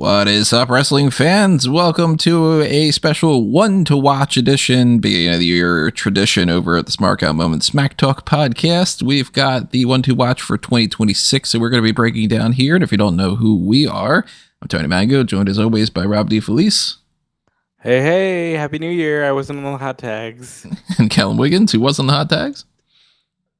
What is up, wrestling fans? Welcome to a special one to watch edition, beginning of the year tradition over at the Smark Moment Smack Talk podcast. We've got the one to watch for 2026, so we're going to be breaking down here. And if you don't know who we are, I'm Tony Mango, joined as always by Rob DeFelice. Hey, Happy New Year. I wasn't on the hot tags. And Callum Wiggins, who was on the hot tags.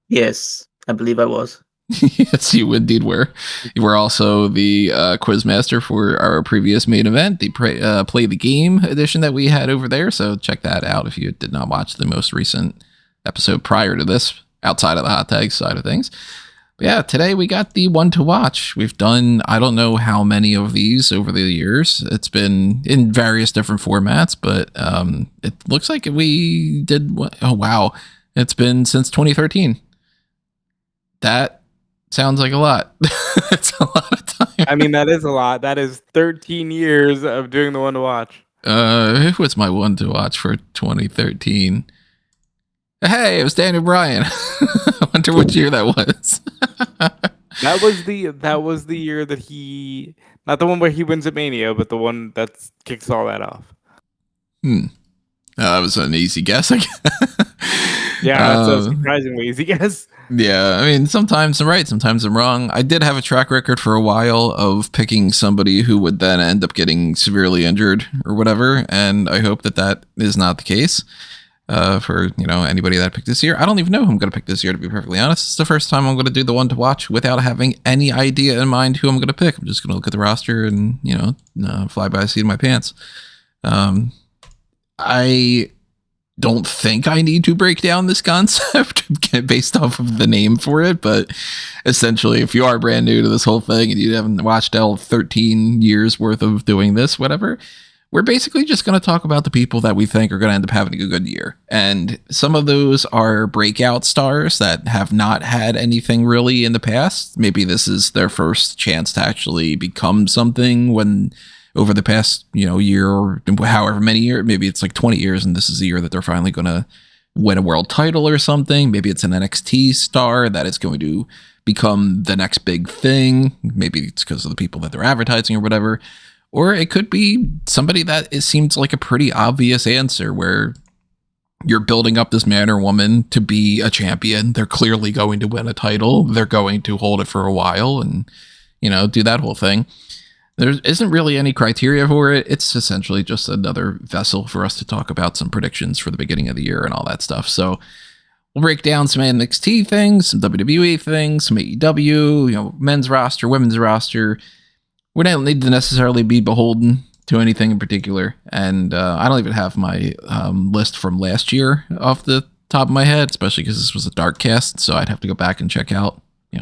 Yes, I believe I was. Yes, you indeed were. You were also the quiz master for our previous main event, the Play the Game edition that we had over there. So check that out if you did not watch the most recent episode prior to this, outside of the hot tag side of things. But yeah, today we got the one to watch. We've done, I don't know how many of these over the years. It's been in various different formats, but it looks like we did, oh wow, it's been since 2013. That sounds like a lot. It's a lot of time. I mean, that is a lot. That is 13 years of doing the one to watch. What's my one to watch for 2013? Hey, it was Daniel Bryan. I wonder what year that was. That was the year that he, not the one where he wins at Mania, but the one that kicks all that off. That was an easy guess, I guess. Yeah, that's a surprisingly easy guess. Yeah, I mean, sometimes I'm right, sometimes I'm wrong. I did have a track record for a while of picking somebody who would then end up getting severely injured or whatever, and I hope that that is not the case for, anybody that I picked this year. I don't even know who I'm going to pick this year, to be perfectly honest. It's the first time I'm going to do the one to watch without having any idea in mind who I'm going to pick. I'm just going to look at the roster and, fly by the seat of my pants. I don't think I need to break down this concept based off of the name for it, but essentially, if you are brand new to this whole thing and you haven't watched all 13 years worth of doing this, whatever, we're basically just going to talk about the people that we think are going to end up having a good year. And some of those are breakout stars that have not had anything really in the past. Maybe this is their first chance to actually become something when over the past, year or however many years, maybe it's like 20 years, and this is the year that they're finally going to win a world title or something. Maybe it's an NXT star that is going to become the next big thing. Maybe it's because of the people that they're advertising or whatever. Or it could be somebody that it seems like a pretty obvious answer where you're building up this man or woman to be a champion. They're clearly going to win a title. They're going to hold it for a while and, do that whole thing. There isn't really any criteria for it. It's essentially just another vessel for us to talk about some predictions for the beginning of the year and all that stuff. So we'll break down some NXT things, some WWE things, some AEW, men's roster, women's roster. We don't need to necessarily be beholden to anything in particular. And I don't even have my list from last year off the top of my head, especially because this was a dark cast. So I'd have to go back and check out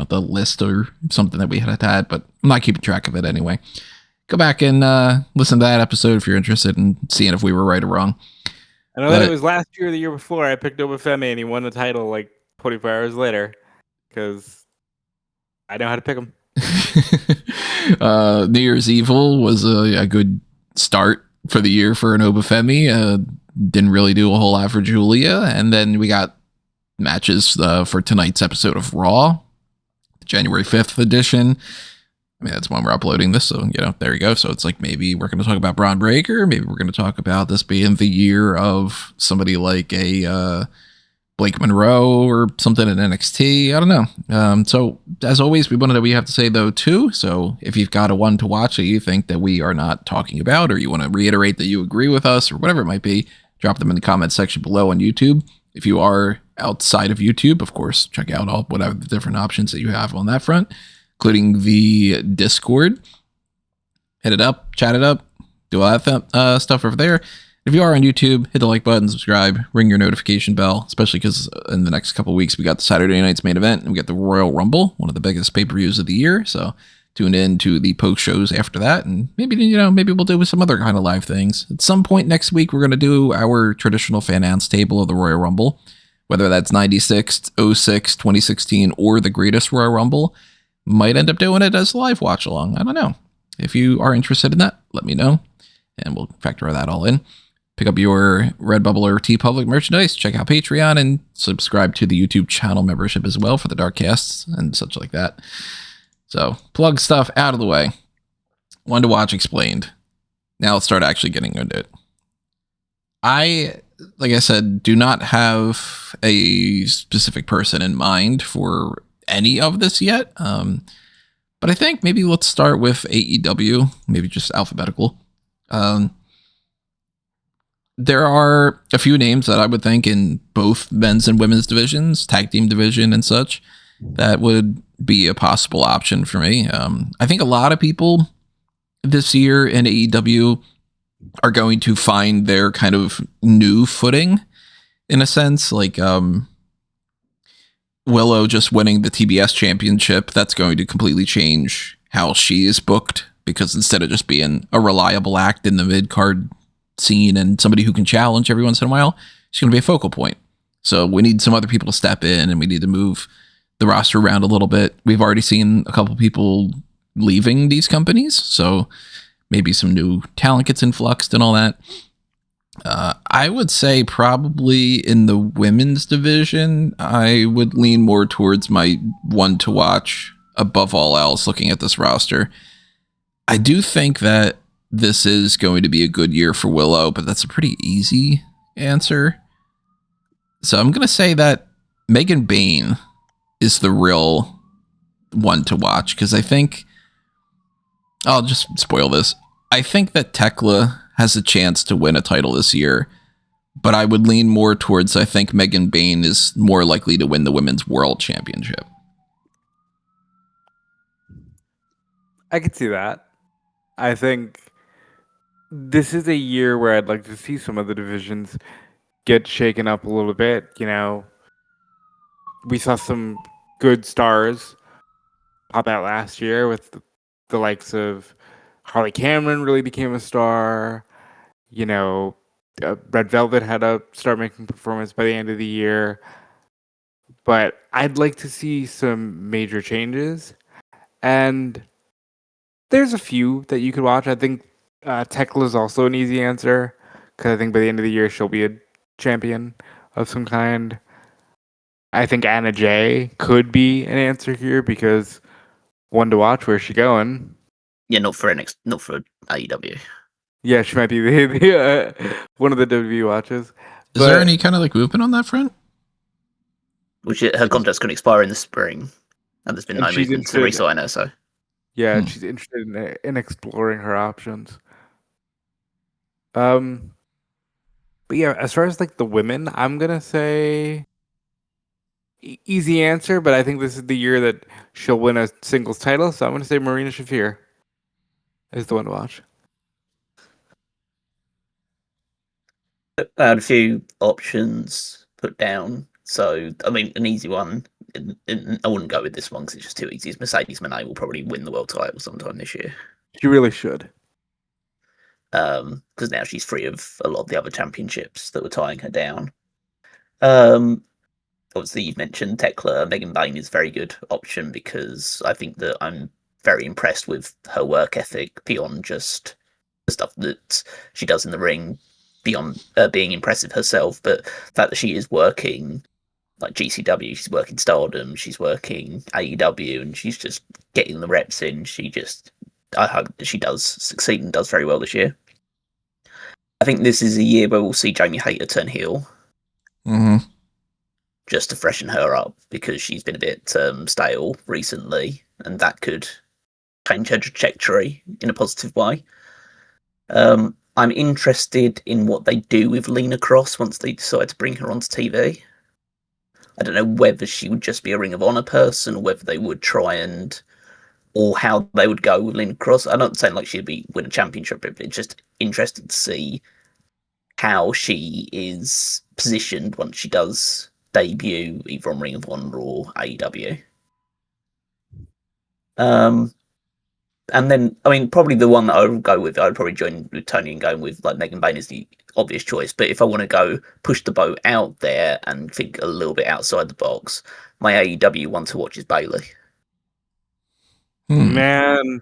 the list or something that we had, but I'm not keeping track of it anyway. Go back and listen to that episode if you're interested in seeing if we were right or wrong. I know that it was last year or the year before I picked Obafemi and he won the title like 24 hours later because I know how to pick him. New Year's Evil was a good start for the year for an Obafemi. Didn't really do a whole lot for Julia. And then we got matches for tonight's episode of Raw. January 5th edition. I mean, that's when we're uploading this, so, there you go. So it's like maybe we're going to talk about Braun Breaker. Maybe we're going to talk about this being the year of somebody like a Blake Monroe or something in NXT. I don't know. So as always, we want to know what you have to say, though, too. So if you've got a one to watch that you think that we are not talking about, or you want to reiterate that you agree with us, or whatever it might be, drop them in the comments section below on YouTube. If you are outside of YouTube, of course, check out all whatever the different options that you have on that front, including the Discord. Hit it up, chat it up, do all that stuff over there. If you are on YouTube, hit the like button, subscribe, ring your notification bell, especially because in the next couple of weeks, we got the Saturday night's main event and we got the Royal Rumble, one of the biggest pay-per-views of the year. So tune in to the post shows after that. And maybe we'll do some other kind of live things. At some point next week, we're going to do our traditional fan announce table of the Royal Rumble, whether that's 96, 06, 2016, or the greatest Royal Rumble. Might end up doing it as a live watch along. I don't know. If you are interested in that, let me know, and we'll factor that all in. Pick up your Redbubble or TeePublic merchandise. Check out Patreon and subscribe to the YouTube channel membership as well for the Darkcasts and such like that. So plug stuff out of the way. One to watch explained. Now let's start actually getting into it. Like I said, do not have a specific person in mind for any of this yet. But I think maybe let's start with AEW, maybe just alphabetical. There are a few names that I would think in both men's and women's divisions, tag team division and such, that would be a possible option for me. I think a lot of people this year in AEW are going to find their kind of new footing in a sense, like Willow just winning the TBS championship. That's going to completely change how she is booked, because instead of just being a reliable act in the mid-card scene and somebody who can challenge every once in a while, she's going to be a focal point. So we need some other people to step in, and we need to move the roster around a little bit. We've already seen a couple people leaving these companies, so maybe some new talent gets influxed and all that. I would say probably in the women's division, I would lean more towards my one to watch above all else looking at this roster. I do think that this is going to be a good year for Willow, but that's a pretty easy answer. So I'm going to say that Megan Bayne is the real one to watch, because I think, I'll just spoil this, I think that Tekla has a chance to win a title this year, but I would lean more towards, I think Megan Bayne is more likely to win the Women's World Championship. I could see that. I think this is a year where I'd like to see some of the divisions get shaken up a little bit. You know, we saw some good stars pop out last year with the likes of Harley Cameron really became a star. You know, Red Velvet had a start making performance by the end of the year. But I'd like to see some major changes. And there's a few that you could watch. I think Tekla is also an easy answer, because I think by the end of the year she'll be a champion of some kind. I think Anna Jay could be an answer here, because one to watch. Where's she going? Yeah, not for AEW. Yeah, she might be the one of the WWE watches. Is there any kind of like movement on that front? Which her contract's going to expire in the spring, and there's been no movement to re-sign her. So yeah, she's interested in exploring her options. But yeah, as far as like the women, I'm gonna say easy answer, but I think this is the year that she'll win a singles title, so I'm gonna say Marina Shafir is the one to watch. I had a few options put down. So, I mean, an easy one, I wouldn't go with this one because it's just too easy. Mercedes Moné will probably win the world title sometime this year. She really should. Because now she's free of a lot of the other championships that were tying her down. Obviously, you've mentioned Tekla. Megan Bayne is a very good option, because I think that I'm very impressed with her work ethic beyond just the stuff that she does in the ring, beyond being impressive herself, but the fact that she is working like GCW, she's working Stardom, she's working AEW, and she's just getting the reps in. I hope that she does succeed and does very well this year. I think this is a year where we'll see Jamie Hayter turn heel. Mm-hmm. Just to freshen her up, because she's been a bit stale recently, and that could change her trajectory in a positive way. I'm interested in what they do with Lena Cross once they decide to bring her onto TV. I don't know whether she would just be a Ring of Honor person, or whether they would or how they would go with Lena Cross. I'm not saying like she'd win a championship, but it's just interested to see how she is positioned once she does debut either on Ring of Honor or AEW. And then, I mean, probably the one that I would go with, I'd probably join with Tony and going with like Megan Bayne is the obvious choice. But if I want to go push the boat out there and think a little bit outside the box, my AEW one to watch is Bayley. Man,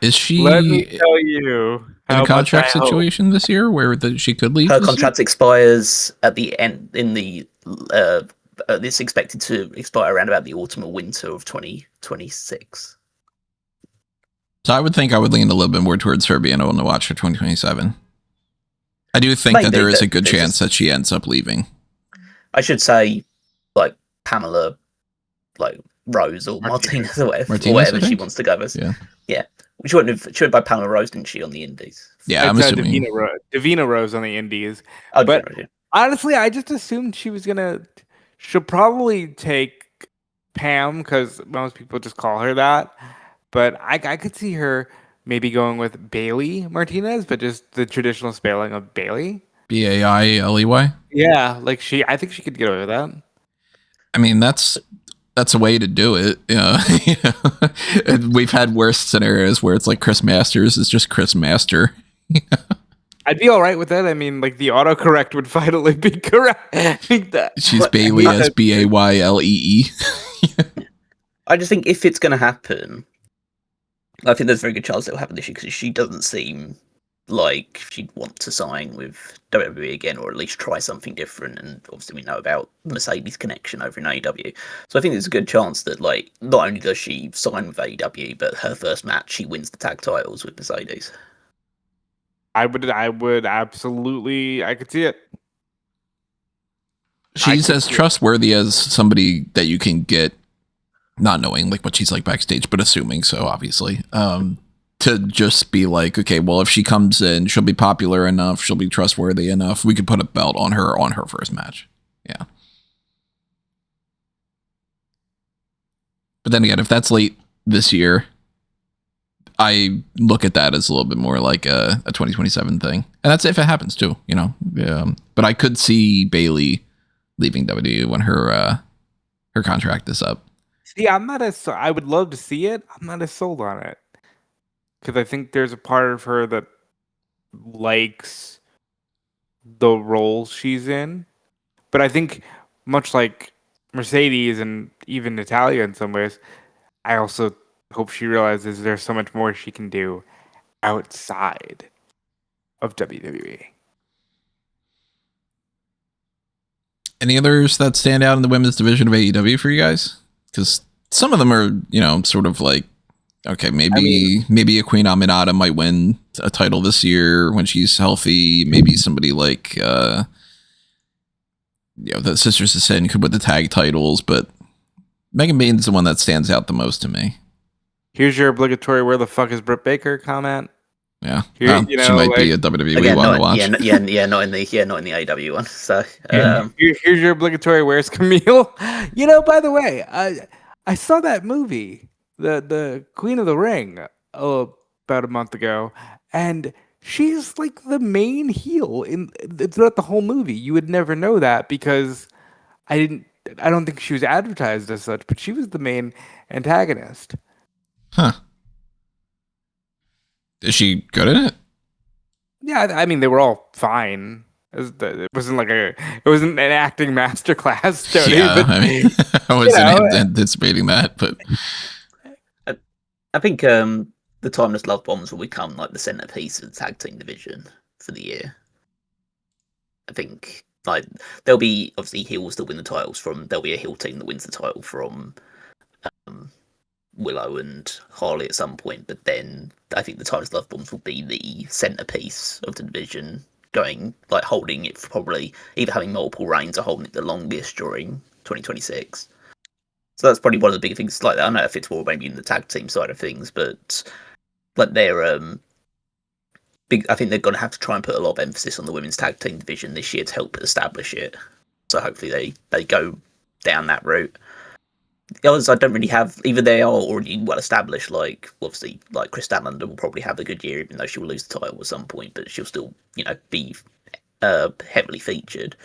is she? Let me tell you, in a contract situation this year where she could leave. Her contract expires at the end it's expected to expire around about the autumn or winter of 2026. So I would think I would lean a little bit more towards her being able to watch for 2027. I do think that there is a good chance that she ends up leaving. I should say, like, Pamela, like, Rose or Martinez or whatever she wants to go as. Yeah. She went by Pamela Rose, didn't she, on the Indies? Yeah, I'm assuming. Davina Rose on the Indies. Oh, but honestly, I just assumed she'll probably take Pam because most people just call her that. But I could see her maybe going with Bailey Martinez, but just the traditional spelling of Bailey. Bailey. Yeah, I think she could get over that. I mean, that's a way to do it. We've had worse scenarios where it's like Chris Masters is just Chris Master. I'd be all right with that. I mean, like the autocorrect would finally be correct. She's Bailey as Baylee. I just think if it's going to happen, I think there's a very good chance it will happen this year because she doesn't seem like she'd want to sign with WWE again, or at least try something different. And obviously we know about Mercedes' connection over in AEW. So I think there's a good chance that, like, not only does she sign with AEW, but her first match, she wins the tag titles with Mercedes. I would absolutely, I could see it. She's as trustworthy as somebody that you can get, not knowing like what she's like backstage, but assuming so, obviously. To just be like, okay, well, if she comes in, she'll be popular enough, she'll be trustworthy enough, we could put a belt on her first match. Yeah. But then again, if that's late this year, I look at that as a little bit more like a 2027 thing. And that's if it happens too, But I could see Bailey leaving WWE when her contract is up. See, I would love to see it. I'm not as sold on it. Because I think there's a part of her that likes the role she's in. But I think, much like Mercedes and even Natalia in some ways, I also hope she realizes there's so much more she can do outside of WWE. Any others that stand out in the women's division of AEW for you guys? Because some of them are, sort of like, okay, maybe a Queen Aminata might win a title this year when she's healthy. Maybe somebody like the Sisters of Sin could win the tag titles, but Megan Bane's the one that stands out the most to me. Here's your obligatory "Where the fuck is Britt Baker?" comment. Yeah, she might be a WWE one to watch. Not in the AEW one. So here's your obligatory "Where's Camille?" By the way, I saw that movie, the Queen of the Ring, about a month ago, and she's like the main heel throughout the whole movie. You would never know that because I don't think she was advertised as such, but she was the main antagonist. Huh. Is she good at it? Yeah, I mean, they were all fine. It wasn't an acting masterclass, Tony. Yeah, but, I mean, I wasn't anticipating that, but I think the Timeless Love Bombs will become like the centerpiece of the tag team division for the year. I think like there'll be obviously heels that win the titles there'll be a heel team that wins the title from Willow and Harley at some point, but then I think the Timeless Love Bombs will be the centerpiece of the division, holding it for probably either having multiple reigns or holding it the longest during 2026. So that's probably one of the big things. Like, I don't know if it's more maybe in the tag team side of things, but like they're big. I think they're going to have to try and put a lot of emphasis on the women's tag team division this year to help establish it. So hopefully they go down that route. The others I don't really have. Either they are already well established, like obviously like Chris Statlander will probably have a good year, even though she will lose the title at some point, but she'll still be heavily featured.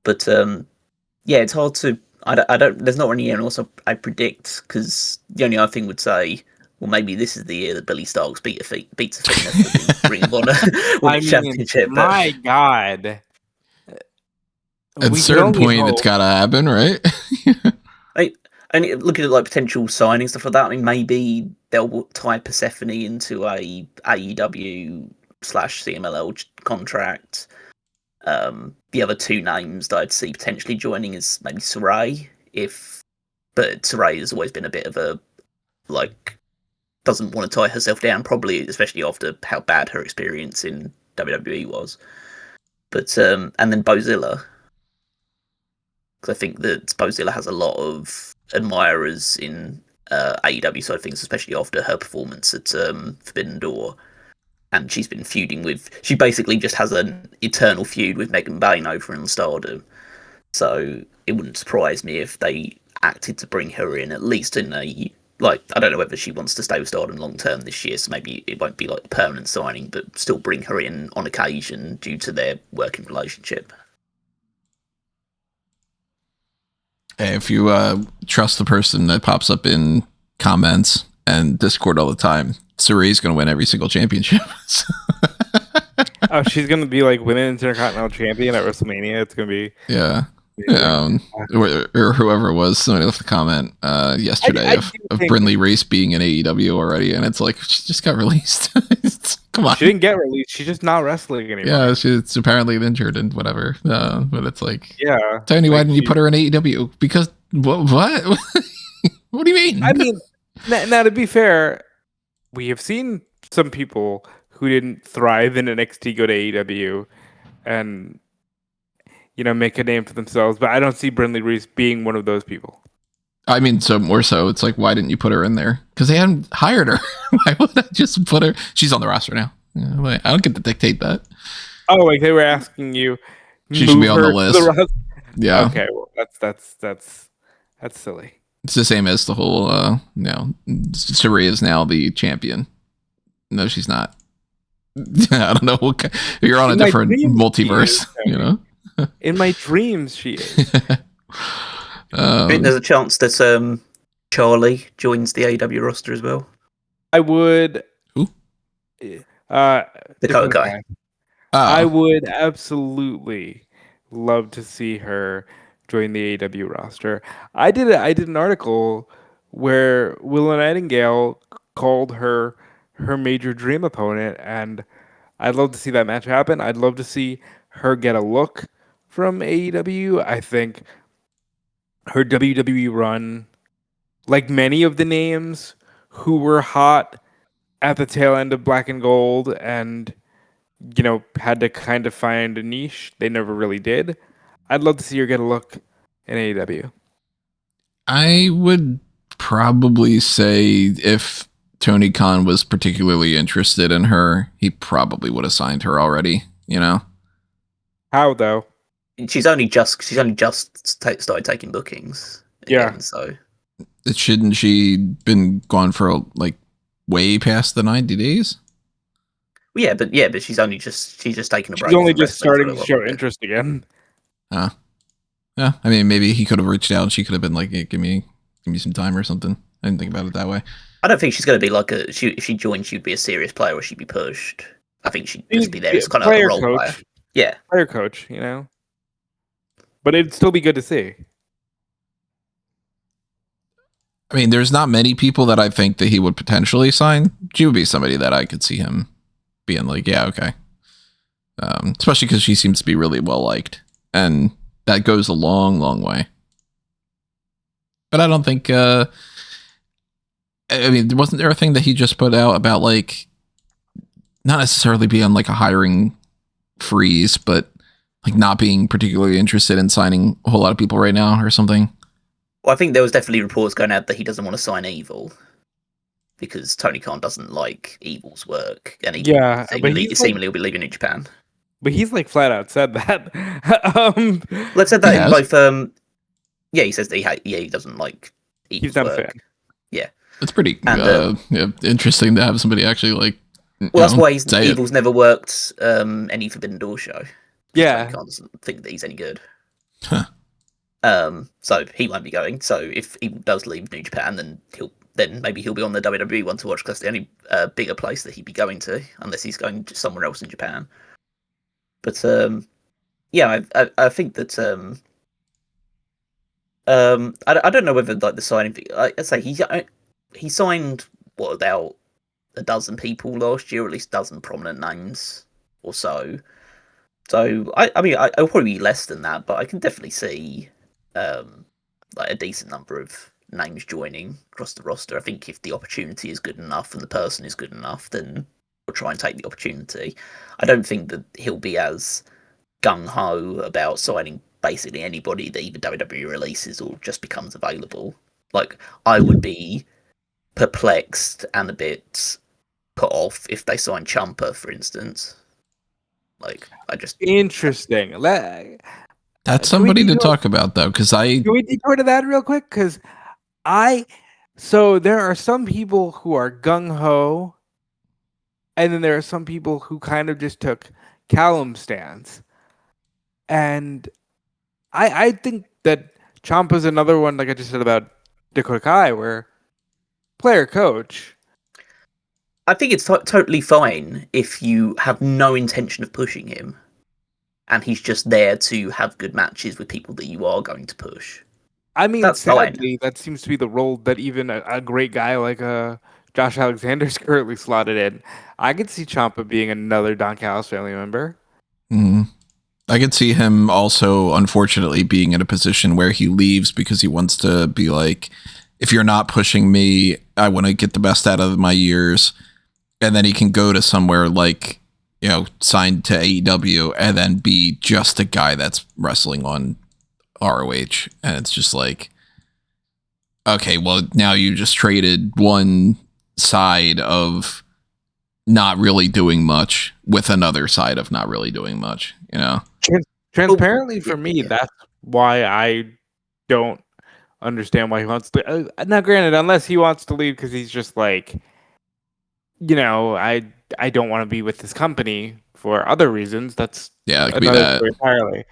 But yeah, it's hard to. I don't. There's not really anyone else I predict, because the only other thing would say, well, maybe this is the year that Billy Starks beats a Phoenix for the Ring of Honor championship. My God. At a certain point, it's got to happen, right? And looking at like potential signings, stuff like that, I mean, maybe they'll tie Persephone into a AEW/CMLL contract. The other two names that I'd see potentially joining is maybe Saray, but Saray has always been a bit of a doesn't want to tie herself down, probably especially after how bad her experience in WWE was. But and then Bozilla, because I think that Bozilla has a lot of admirers in AEW side of things, especially after her performance at Forbidden Door. And she's been feuding with. She basically just has an eternal feud with Megan Bayne over in Stardom. So it wouldn't surprise me if they acted to bring her in, at least in a, like, I don't know whether she wants to stay with Stardom long term this year, so maybe it won't be like a permanent signing, but still bring her in on occasion due to their working relationship. If you trust the person that pops up in comments and Discord all the time, Saray's going to win every single championship. Oh, she's gonna be like women's intercontinental champion at WrestleMania. It's gonna be or whoever it was. Somebody left a comment yesterday of Brindley Reese being in AEW already, and it's like she just got released. Come on, she didn't get released. She's just not wrestling anymore. Yeah, she's apparently injured and whatever. But it's like, yeah, Tony, why didn't you put her in AEW? Because what? What do you mean? I mean, now to be fair, we have seen some people who didn't thrive in NXT go to AEW and, you know, make a name for themselves. But I don't see Brindley Reese being one of those people. I mean, so more so, it's like, why didn't you put her in there? Because they hadn't hired her. Why would I just put her? She's on the roster now. I don't get to dictate that. Oh, like they were asking you. She should be on the list. Yeah. Okay, well, that's silly. It's the same as the whole, Saraya is now the champion. No, she's not. I don't know. You're on a different multiverse, you know? In my dreams, she is. I think there's a chance that Charlie joins the AEW roster as well. I would. Who? Dakota Kai. I would absolutely love to see her join the AEW roster. I did an article where Willow Nightingale called her major dream opponent, and I'd love to see that match happen. I'd love to see her get a look from AEW. I think her WWE run, like many of the names who were hot at the tail end of Black and Gold and, you know, had to kind of find a niche, they never really did. I'd love to see her get a look in AEW. I would probably say if Tony Khan was particularly interested in her, he probably would have signed her already, you know? How, though? She's only just started taking bookings again, so shouldn't she been gone for like way past the 90 days? Well, but she's just taking a break. She's only just starting to show interest again. Yeah, I mean, maybe he could have reached out and she could have been like, hey, give me some time or something. I didn't think about it that way. I don't think she's going to be like if she joined, she'd be a serious player or she'd be pushed. I think she'd just be there as kind of a role player. Yeah. Player coach, you know? But it'd still be good to see. I mean, there's not many people that I think that he would potentially sign. She would be somebody that I could see him being like, yeah, okay. Especially because she seems to be really well liked. And that goes a long, long way. But I don't think... I mean, wasn't there a thing that he just put out about, like, not necessarily being on, like, a hiring freeze, but, like, not being particularly interested in signing a whole lot of people right now or something? Well, I think there was definitely reports going out that he doesn't want to sign Evil because Tony Khan doesn't like Evil's work, and he seemingly will be leaving in Japan. But he's like flat out said that. Let's say that in both. He says that he doesn't like Evil's he's not work. a fan. Yeah, it's pretty interesting to have somebody actually like. Well, that's why Evil's never worked any Forbidden Door show. Yeah, Tony Khan doesn't think that he's any good. Huh. So he won't be going. So if he does leave New Japan, then maybe he'll be on the WWE one to watch because that's the only bigger place that he'd be going to, unless he's going to somewhere else in Japan. But I think that I don't know whether like the signing thing. I'd say he signed about a dozen people last year, or at least a dozen prominent names or so. So I mean I'll probably be less than that, but I can definitely see like a decent number of names joining across the roster. I think if the opportunity is good enough and the person is good enough, then we'll try and take the opportunity. I don't think that he'll be as gung-ho about signing basically anybody that either WWE releases or just becomes available. Like, I would be perplexed and a bit put off if they sign Ciampa, for instance. Like, I just... Interesting. That's somebody to talk about, though, because Can we detour to that real quick? Because so there are some people who are gung-ho, and then there are some people who kind of just took Callum's stance. And I think that Ciampa's another one, like I just said about Dakota Kai, where player coach. I think it's totally fine if you have no intention of pushing him and he's just there to have good matches with people that you are going to push. I mean, That's sadly, that seems to be the role that even a great guy like Josh Alexander's currently slotted in. I could see Ciampa being another Don Callis family member. I could see him also, unfortunately, being in a position where he leaves because he wants to be like, if you're not pushing me, I want to get the best out of my years. And then he can go to somewhere like, signed to AEW and then be just a guy that's wrestling on ROH. And it's just like, okay, well, now you just traded one side of not really doing much with another side of not really doing much, Transparently, for me, that's why I don't understand why he wants to. Now, granted, unless he wants to leave because he's just like, I don't want to be with this company for other reasons. That's it could be that story entirely.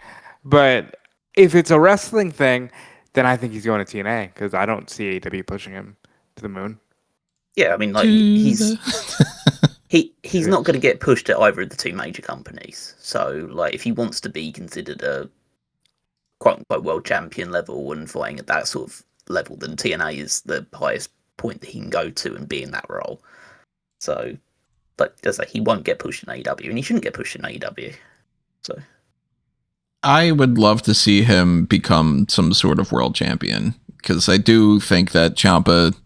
But if it's a wrestling thing, then I think he's going to TNA because I don't see AEW pushing him to the moon. Yeah, I mean, like he's not going to get pushed at either of the two major companies. So, like, if he wants to be considered a quote-unquote world champion level and fighting at that sort of level, then TNA is the highest point that he can go to and be in that role. So, like, he won't get pushed in AEW, and he shouldn't get pushed in AEW. So, I would love to see him become some sort of world champion, because I do think that Ciampa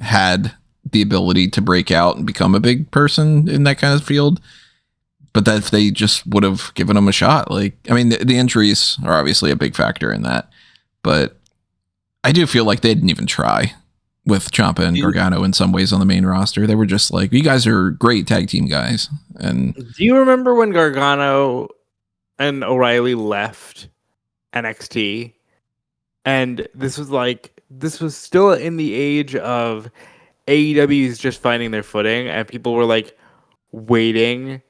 had the ability to break out and become a big person in that kind of field, but that if they just would have given him a shot, like, I mean, the injuries are obviously a big factor in that, but I do feel like they didn't even try with Ciampa and Gargano in some ways on the main roster. They were just like, you guys are great tag team guys. And do you remember when Gargano and O'Reilly left NXT? And this was still in the age of AEW's just finding their footing, and people were like waiting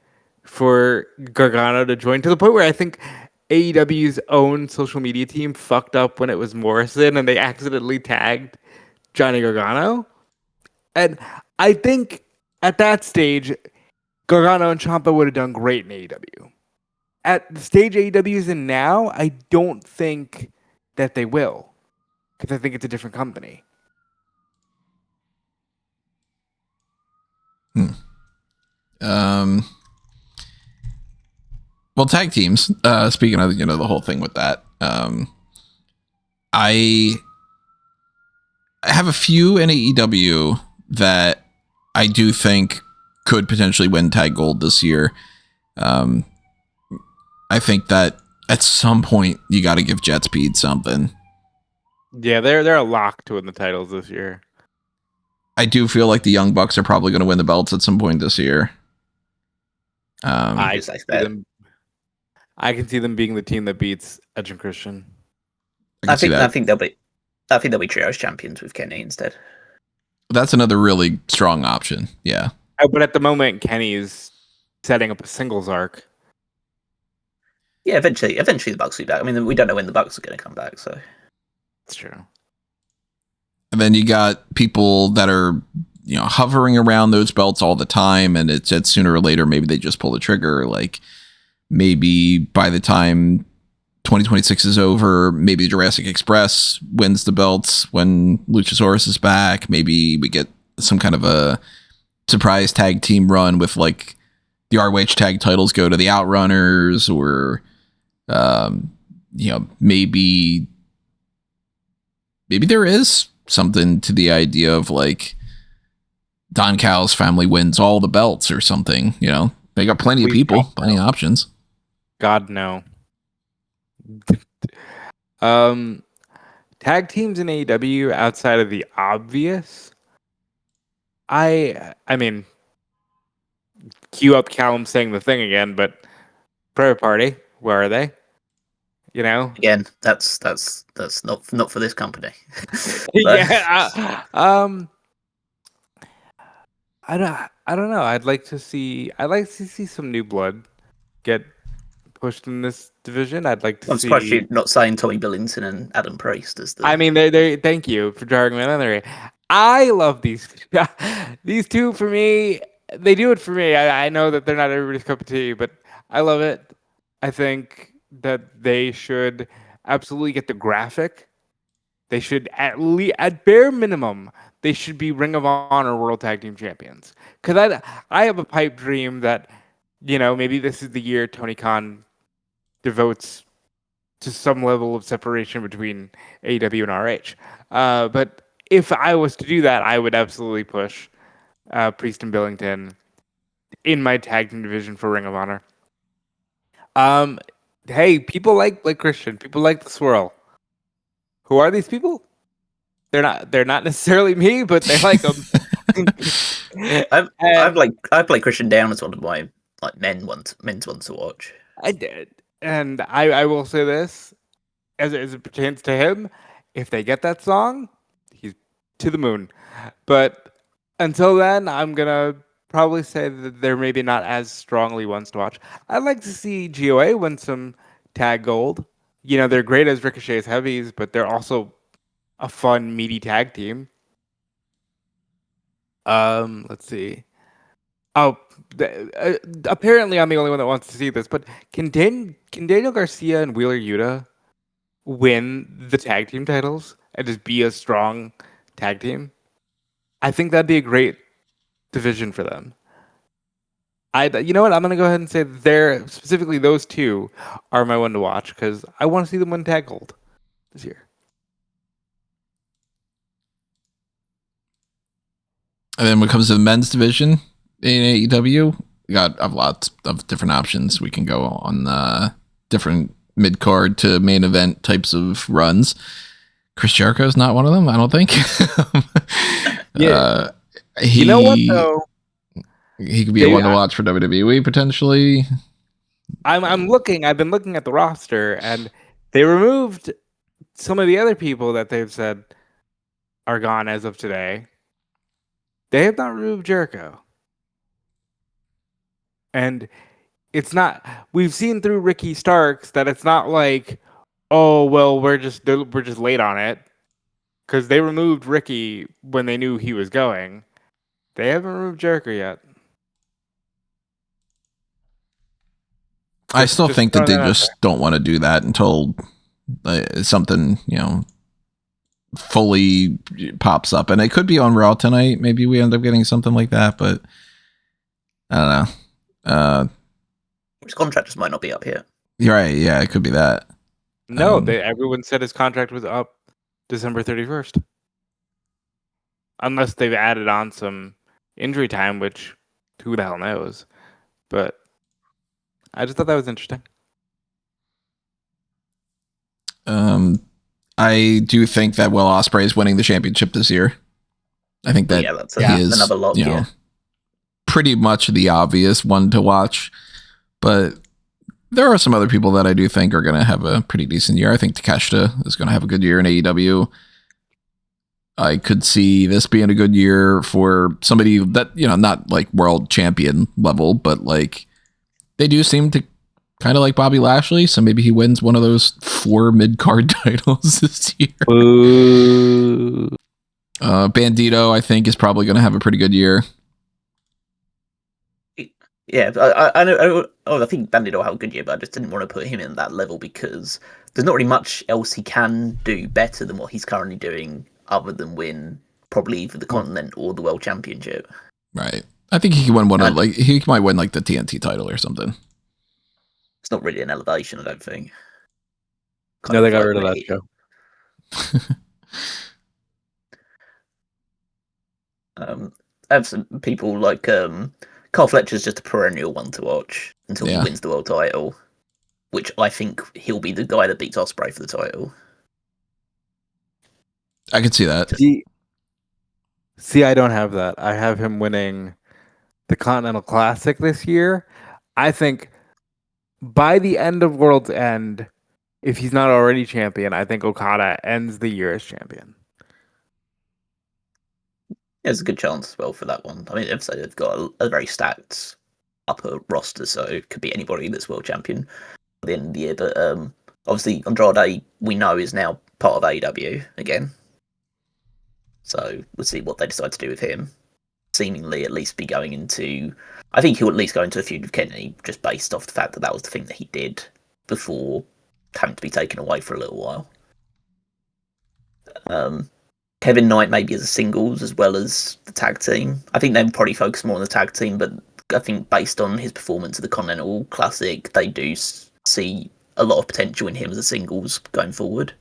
for Gargano to join, to the point where I think AEW's own social media team fucked up when it was Morrison and they accidentally tagged Johnny Gargano. And I think at that stage, Gargano and Ciampa would have done great in AEW. At the stage AEW is in now, I don't think that they will, because I think it's a different company. Well, tag teams, speaking of, the whole thing with that, I have a few in AEW that I do think could potentially win tag gold this year. I think that at some point you got to give Jet Speed something. Yeah, they're a lock to win the titles this year. I do feel like the Young Bucks are probably going to win the belts at some point this year. I can see them being the team that beats Edge and Christian. I think they'll be trios champions with Kenny instead. That's another really strong option. Yeah. But at the moment, Kenny's setting up a singles arc. Yeah, eventually the Bucks will be back. I mean, we don't know when the Bucks are going to come back, so it's true. And then you got people that are, hovering around those belts all the time, and it's sooner or later maybe they just pull the trigger. Like, maybe by the time 2026 is over, maybe Jurassic Express wins the belts when Luchasaurus is back. Maybe we get some kind of a surprise tag team run with, like, the ROH tag titles go to the Outrunners, or maybe maybe there is something to the idea of like Don Callis' family wins all the belts or something. You know, they got plenty of people, plenty of options. God, no. Tag teams in AEW outside of the obvious. I mean, cue up Callum saying the thing again, but Prayer Party, where are they? You know? Again, that's not for this company. Yeah. I don't know. I'd like to see some new blood get pushed in this division. I'd like to I'm see. surprised you're not saying Tommy Billington and Adam Priest as the. I mean, they thank you for dragging me in. I love these these two for me. They do it for me. I know that they're not everybody's cup of tea, but I love it. I think that they should absolutely get the graphic. They should at bare minimum, they should be Ring of Honor World Tag Team Champions. Because I have a pipe dream that, you know, maybe this is the year Tony Khan devotes to some level of separation between AEW and RH. But if I was to do that, I would absolutely push Priest and Billington in my tag team division for Ring of Honor. Hey, people like Christian. People like the swirl. Who are these people? They're not necessarily me, but they like them. I play Christian Down as one of my like men's ones to watch. I did, and I will say this as it pertains to him: if they get that song, he's to the moon. But until then, I'm gonna probably say that they're maybe not as strongly ones to watch. I'd like to see GOA win some tag gold. You know, they're great as Ricochet's heavies, but they're also a fun, meaty tag team. Let's see. Oh, apparently I'm the only one that wants to see this, but can Daniel Garcia and Wheeler Yuta win the tag team titles and just be a strong tag team? I think that'd be a great division for them. You know what? I'm gonna go ahead and say they're specifically those two are my one to watch because I want to see them win tag gold this year. And then when it comes to the men's division in AEW, we got a lot of different options. We can go on different mid card to main event types of runs. Chris Jericho is not one of them, I don't think. Yeah. You know what though? He could be a one to watch for WWE potentially. I'm looking. I've been looking at the roster, and they removed some of the other people that they've said are gone as of today. They have not removed Jericho, and it's not. We've seen through Ricky Starks that it's not like, oh well, we're just late on it, because they removed Ricky when they knew he was going. They haven't removed Jericho yet. I still think that they just don't want to do that until something, you know, fully pops up. And it could be on Raw tonight. Maybe we end up getting something like that, but I don't know. His contract just might not be up yet. You're right. Yeah, it could be that. No, everyone said his contract was up December 31st. Unless they've added on some injury time, which who the hell knows. But I just thought that was interesting. I do think that Will Ospreay is winning the championship this year. I think that that's he is another lock, you know, pretty much the obvious one to watch. But there are some other people that I do think are going to have a pretty decent year. I think Takeshita is going to have a good year in AEW. I could see this being a good year for somebody that, you know, not like world champion level, but like they do seem to kind of like Bobby Lashley. So maybe he wins one of those 4 mid-card titles this year. Bandito, I think, is probably going to have a pretty good year. Yeah, I know. I think Bandit will have a good year, but I just didn't want to put him in that level because there's not really much else he can do better than what he's currently doing, other than win probably either the Continent or the World Championship. Right. I think he can win one of he might win like the TNT title or something. It's not really an elevation, I don't think. No, they got rid of that show. I have some people like Carl Fletcher's just a perennial one to watch until he wins the world title, which I think he'll be the guy that beats Ospreay for the title. I could see that. See, I don't have that. I have him winning the Continental Classic this year. I think by the end of World's End, if he's not already champion, I think Okada ends the year as champion. There's a good chance as well for that one. I mean, they've got a very stacked upper roster, so it could be anybody that's world champion at the end of the year. But obviously, Andrade, we know, is now part of AEW again. So we'll see what they decide to do with him. Seemingly, at least be going into... I think he'll at least go into a feud with Kenny, just based off the fact that that was the thing that he did before having to be taken away for a little while. Kevin Knight maybe as a singles as well as the tag team. I think they'll probably focus more on the tag team, but I think based on his performance at the Continental Classic, they do see a lot of potential in him as a singles going forward.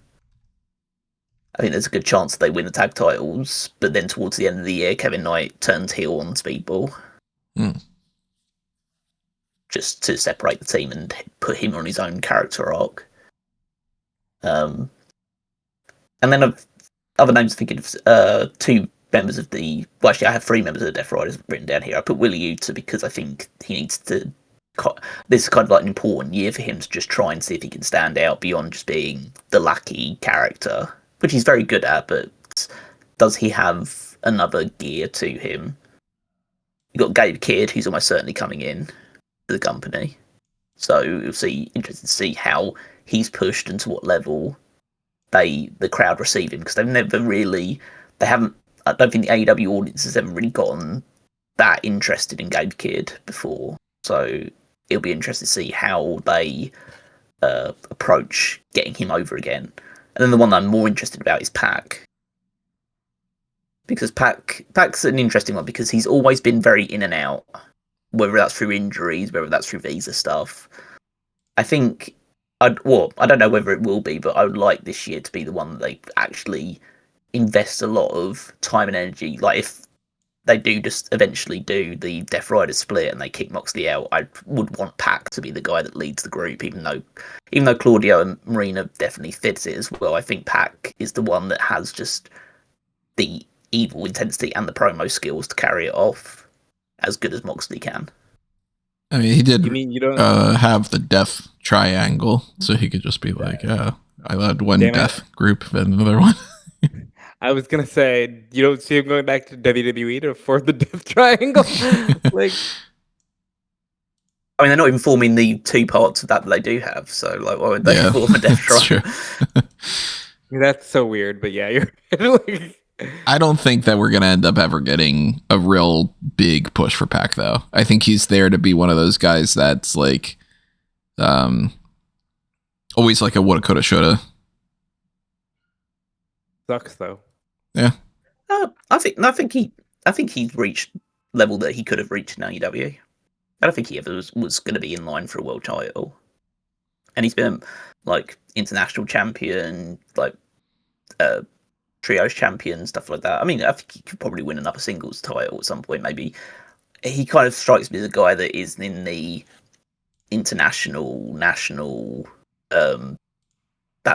I think there's a good chance that they win the tag titles, but then towards the end of the year, Kevin Knight turns heel on Speedball. Just to separate the team and put him on his own character arc. And then other names, thinking of two members of the... Well, actually, I have three members of the Death Riders written down here. I put Willie Uta because I think he needs to... This is kind of like an important year for him to just try and see if he can stand out beyond just being the lackey character, which he's very good at, but does he have another gear to him? You've got Gabe Kidd, who's almost certainly coming in to the company. So you'll see, interested to see how he's pushed and to what level the crowd receive him, because they've never really, I don't think the AEW audience has ever really gotten that interested in Gabe Kidd before. So it'll be interesting to see how they approach getting him over again. And then the one that I'm more interested about is Pac. Because Pac's an interesting one because he's always been very in and out, whether that's through injuries, whether that's through visa stuff. I think, I don't know whether it will be, but I would like this year to be the one that they actually invest a lot of time and energy. Like, if they do just eventually do the Death Rider split and they kick Moxley out, I would want Pac to be the guy that leads the group, even though Claudio and Marina definitely fits it as well. I think Pac is the one that has just the evil intensity and the promo skills to carry it off as good as Moxley can. I mean, he did you don't have the death triangle, so he could just be like, I led one death group and another one. I was gonna say, you don't see him going back to WWE to form the death triangle? Like, I mean, they're not even forming the two parts of that they do have, so like, why would they form a death triangle? That's so weird, but yeah, you're like... I don't think that we're going to end up ever getting a real big push for Pac, though. I think he's there to be one of those guys that's like, always like a woulda, coulda, shoulda. Sucks though. Yeah. I think he's reached level that he could have reached in AEW. I don't think he ever was going to be in line for a world title. And he's been like international champion, like trios champion, stuff like that. I mean, I think he could probably win another singles title at some point. Maybe he kind of strikes me as a guy that is in the international, national, that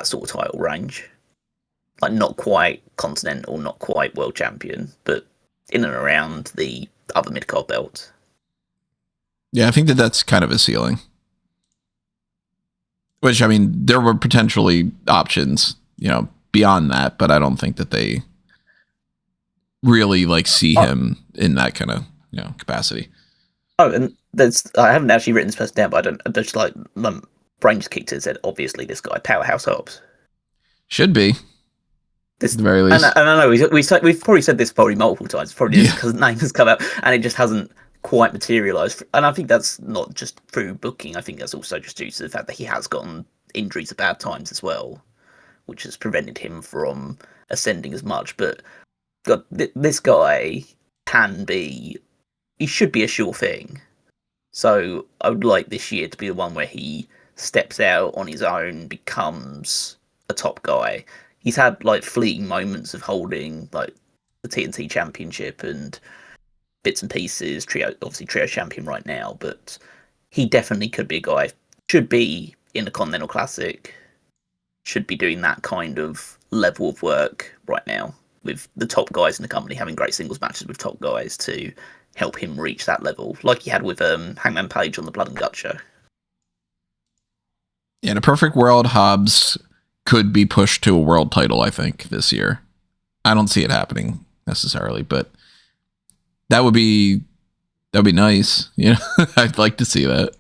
sort of title range. Like, not quite continental, not quite world champion, but in and around the other mid-card belts. Yeah, I think that's kind of a ceiling. Which, I mean, there were potentially options, beyond that, but I don't think that they really like see him in that kind of capacity. Oh, and I haven't actually written this person down, but I just like my brain just kicked it and said, obviously this guy, Powerhouse Hobbs. Should be. At the very least. And I know we've probably said this multiple times, probably just because the name has come out and it just hasn't quite materialized. And I think that's not just through booking. I think that's also just due to the fact that he has gotten injuries at bad times as well, which has prevented him from ascending as much. But God, this guy he should be a sure thing. So I would like this year to be the one where he steps out on his own, becomes a top guy. He's had like fleeting moments of holding like the TNT Championship and bits and pieces. Trio champion right now, but he definitely could be a guy. Should be in the Continental Classic. Should be doing that kind of level of work right now with the top guys in the company, having great singles matches with top guys to help him reach that level, like he had with Hangman Page on the Blood and Gut show. Yeah, in a perfect world, Hobbs could be pushed to a world title, I think, this year. I don't see it happening necessarily, but that would be nice. You know, I'd like to see that.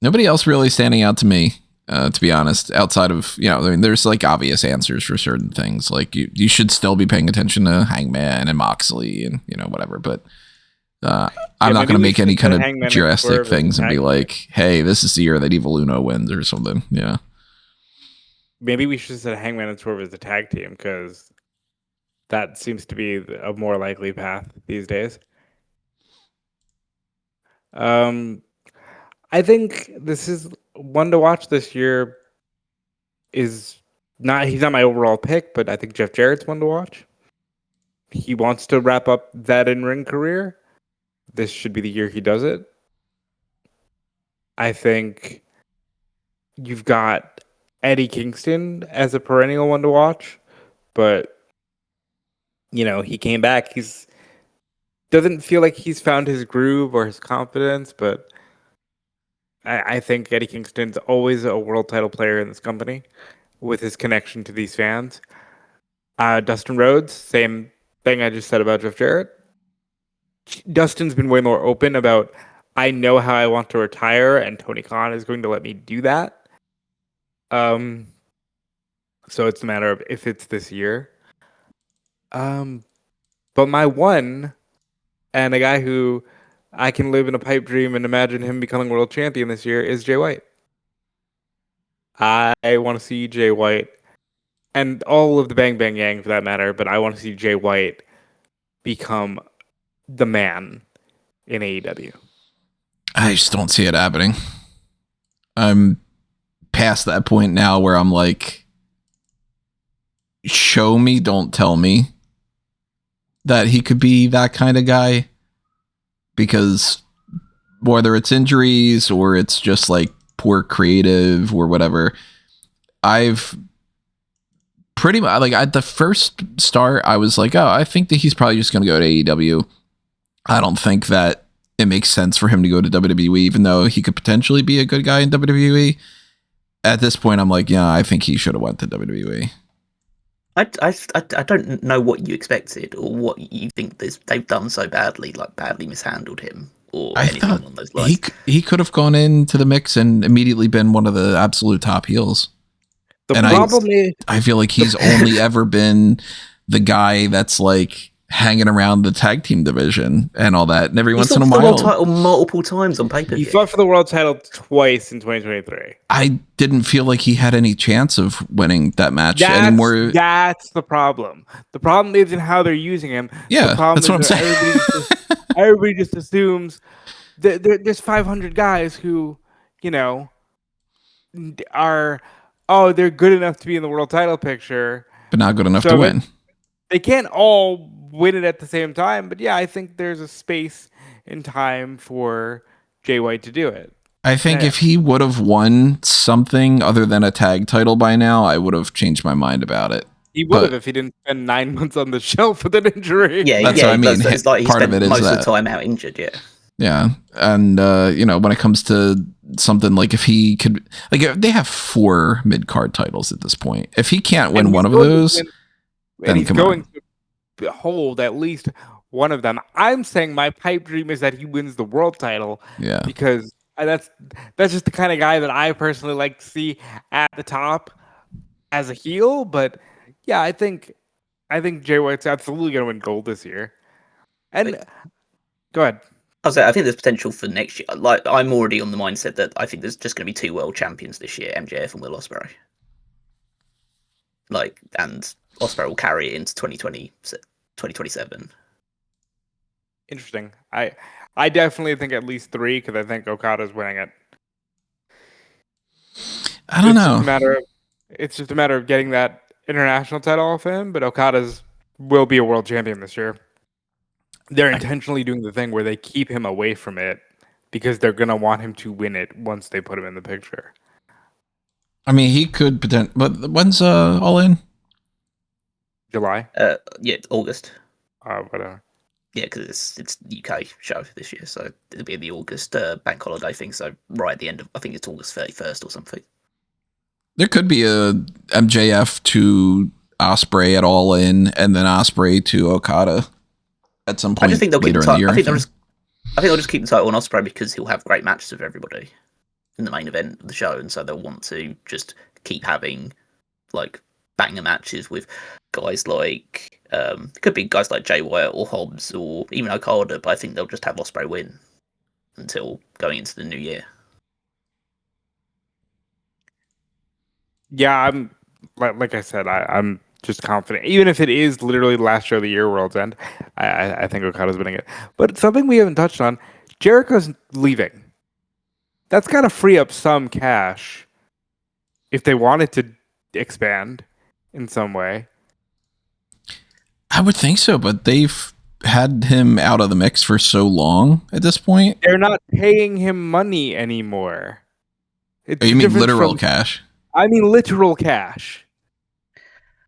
Nobody else really standing out to me, to be honest, outside of, I mean, there's like obvious answers for certain things. Like you should still be paying attention to Hangman and Moxley and, whatever, but I'm not going to make any kind of drastic things and be like, hey, this is the year that Evil Uno wins or something. Yeah. Maybe we should set Hangman and Swerve as the tag team, because that seems to be a more likely path these days. I think this is one to watch this year. He's not my overall pick, but I think Jeff Jarrett's one to watch. He wants to wrap up that in-ring career. This should be the year he does it. I think you've got Eddie Kingston as a perennial one to watch, but he came back. Doesn't feel like he's found his groove or his confidence, but I think Eddie Kingston's always a world title player in this company with his connection to these fans. Dustin Rhodes, same thing I just said about Jeff Jarrett. Dustin's been way more open about, I know how I want to retire, and Tony Khan is going to let me do that. So it's a matter of if it's this year. But my one, and a guy who I can live in a pipe dream and imagine him becoming world champion this year, is Jay White. I want to see Jay White, and all of the Bang Bang Gang for that matter, but I want to see Jay White become the man in AEW. I just don't see it happening. I'm past that point now where I'm like, show me, don't tell me that he could be that kind of guy, because whether it's injuries or it's just like poor creative or whatever, I've pretty much, like, at the first start, I was like, oh, I think that he's probably just going to go to AEW. I don't think that it makes sense for him to go to WWE, even though he could potentially be a good guy in WWE. At this point, I'm like, yeah, I think he should have went to WWE. I don't know what you expected or what you think they've done so badly, like badly mishandled him or anything along those lines. He could have gone into the mix and immediately been one of the absolute top heels. I feel like he's only ever been the guy that's like hanging around the tag team division and all that. And every once in a while, he fought for the world title multiple times on pay-per-view. He fought for the world title twice in 2023. I didn't feel like he had any chance of winning that match anymore. That's the problem. The problem isn't how they're using him. Yeah, that's what I'm saying. Everybody just assumes that there's 500 guys who, are, they're good enough to be in the world title picture, but not good enough to win. They can't all win it at the same time, but yeah, I think there's a space in time for Jay White to do it. I think if he would have won something other than a tag title by now, I would have changed my mind about it. He would have if he didn't spend 9 months on the shelf with an injury. Yeah, that's what I mean. It's like he part spent of it most is of the time out injured. Yeah, and when it comes to something like, if he could, like, they have 4 mid-card titles at this point. If he can't win one of those, then he's going to hold at least one of them. I'm saying my pipe dream is that he wins the world title. Yeah, because that's just the kind of guy that I personally like to see at the top as a heel. But yeah, I think Jay White's absolutely going to win gold this year. And go ahead. I think there's potential for next year. Like, I'm already on the mindset that I think there's just going to be 2 world champions this year, MJF and Will Ospreay. Like, and Ospreay will carry it into 2027. Interesting. I definitely think at least 3, because I think Okada's winning it. I don't know. It's just a matter of getting that international title off him, but Okada's will be a world champion this year. They're intentionally doing the thing where they keep him away from it because they're going to want him to win it once they put him in the picture. I mean, he could potentially, but when's All In? July? Yeah, August. Whatever. Yeah, because it's UK show this year, so it'll be the August bank holiday thing. So right at the end of, I think it's August 31st or something. There could be a MJF to Osprey at All In, and then Osprey to Okada at some point. I just think they'll keep later in the year. I think they'll just keep the title on Osprey because he'll have great matches with everybody in the main event of the show, and so they'll want to just keep having like banger matches with guys like it could be guys like Jay Wyatt or Hobbs or even Okada, but I think they'll just have Osprey win until going into the new year. Yeah, I'm like I said, I'm just confident. Even if it is literally the last show of the year, World's End, I think Okada's winning it. But something we haven't touched on, Jericho's leaving. That's got to free up some cash if they wanted to expand in some way. I would think so, but they've had him out of the mix for so long at this point. They're not paying him money anymore. Oh, you mean literal cash? I mean literal cash.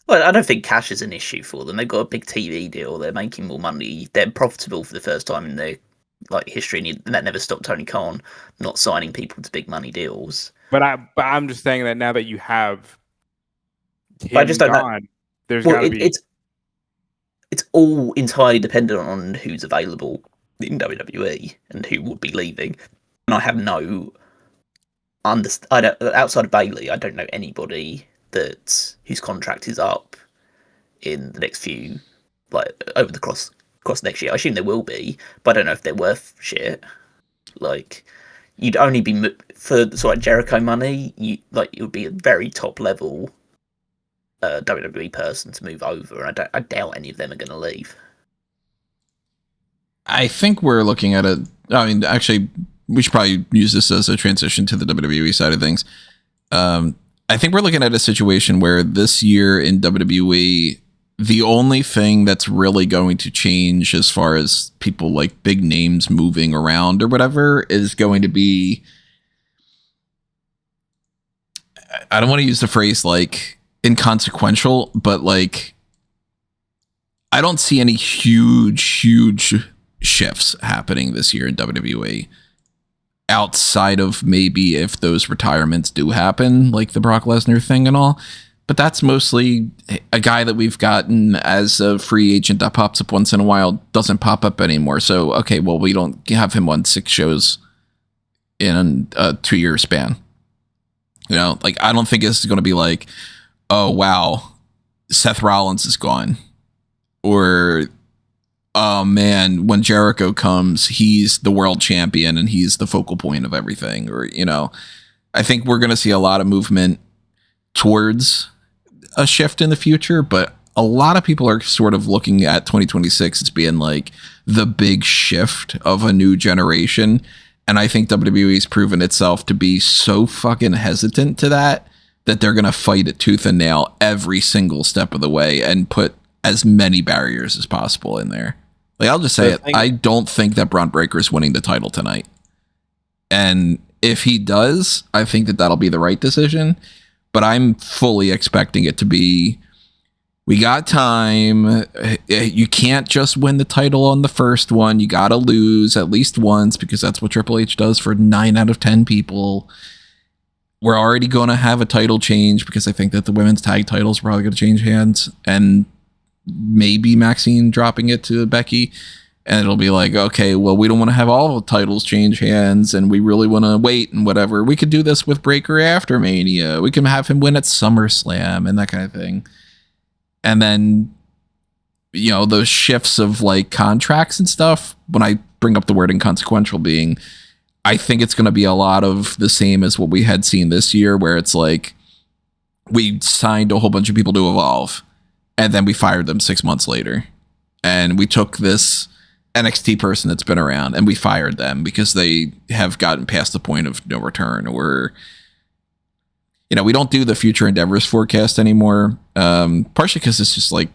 Well, I don't think cash is an issue for them. They've got a big TV deal. They're making more money. They're profitable for the first time in their history, and that never stopped Tony Khan not signing people to big money deals. But I'm just saying that now that you have him I just don't gone, know. There's got to be. It's all entirely dependent on who's available in WWE and who would be leaving. And I have no outside of Bayley, I don't know anybody whose contract is up in the next few, over the cross next year. I assume there will be, but I don't know if they're worth shit. You'd only be for sort of Jericho money. It would be a very top level WWE person to move over, and I doubt any of them are going to leave. I think we're looking at it. I mean, actually, we should probably use this as a transition to the WWE side of things. I think we're looking at a situation where this year in WWE, the only thing that's really going to change as far as people like big names moving around or whatever is going to be, I don't want to use the phrase like inconsequential, but like, I don't see any huge shifts happening this year in WWE. Outside of maybe if those retirements do happen, like the Brock Lesnar thing and all. But that's mostly a guy that we've gotten as a free agent that pops up once in a while, doesn't pop up anymore. So, okay, well, we don't have him on 6 shows in a 2-year span. You know, like, I don't think it's going to be like, oh, wow, Seth Rollins is gone. Or, oh man, when Jericho comes, he's the world champion and he's the focal point of everything. Or, you know, I think we're going to see a lot of movement towards a shift in the future, but a lot of people are sort of looking at 2026 as being like the big shift of a new generation. And I think WWE's proven itself to be so fucking hesitant to that they're going to fight it tooth and nail every single step of the way and put as many barriers as possible in there. Like, I'll just say it. I don't think that Braun Breaker is winning the title tonight. And if he does, I think that'll be the right decision. But I'm fully expecting it to be, we got time. You can't just win the title on the first one. You got to lose at least once because that's what Triple H does for 9 out of 10 people. We're already going to have a title change because I think that the women's tag titles are probably going to change hands. And maybe Maxine dropping it to Becky, and it'll be like, okay, well, we don't want to have all the titles change hands, and we really want to wait and whatever. We could do this with Breaker after Mania. We can have him win at SummerSlam and that kind of thing. And then, you know, those shifts of like contracts and stuff, when I bring up the word inconsequential being, I think it's going to be a lot of the same as what we had seen this year, where it's like we signed a whole bunch of people to Evolve, and then we fired them 6 months later. And we took this NXT person that's been around and we fired them because they have gotten past the point of no return. Or we don't do the future endeavors forecast anymore. Partially because it's just like,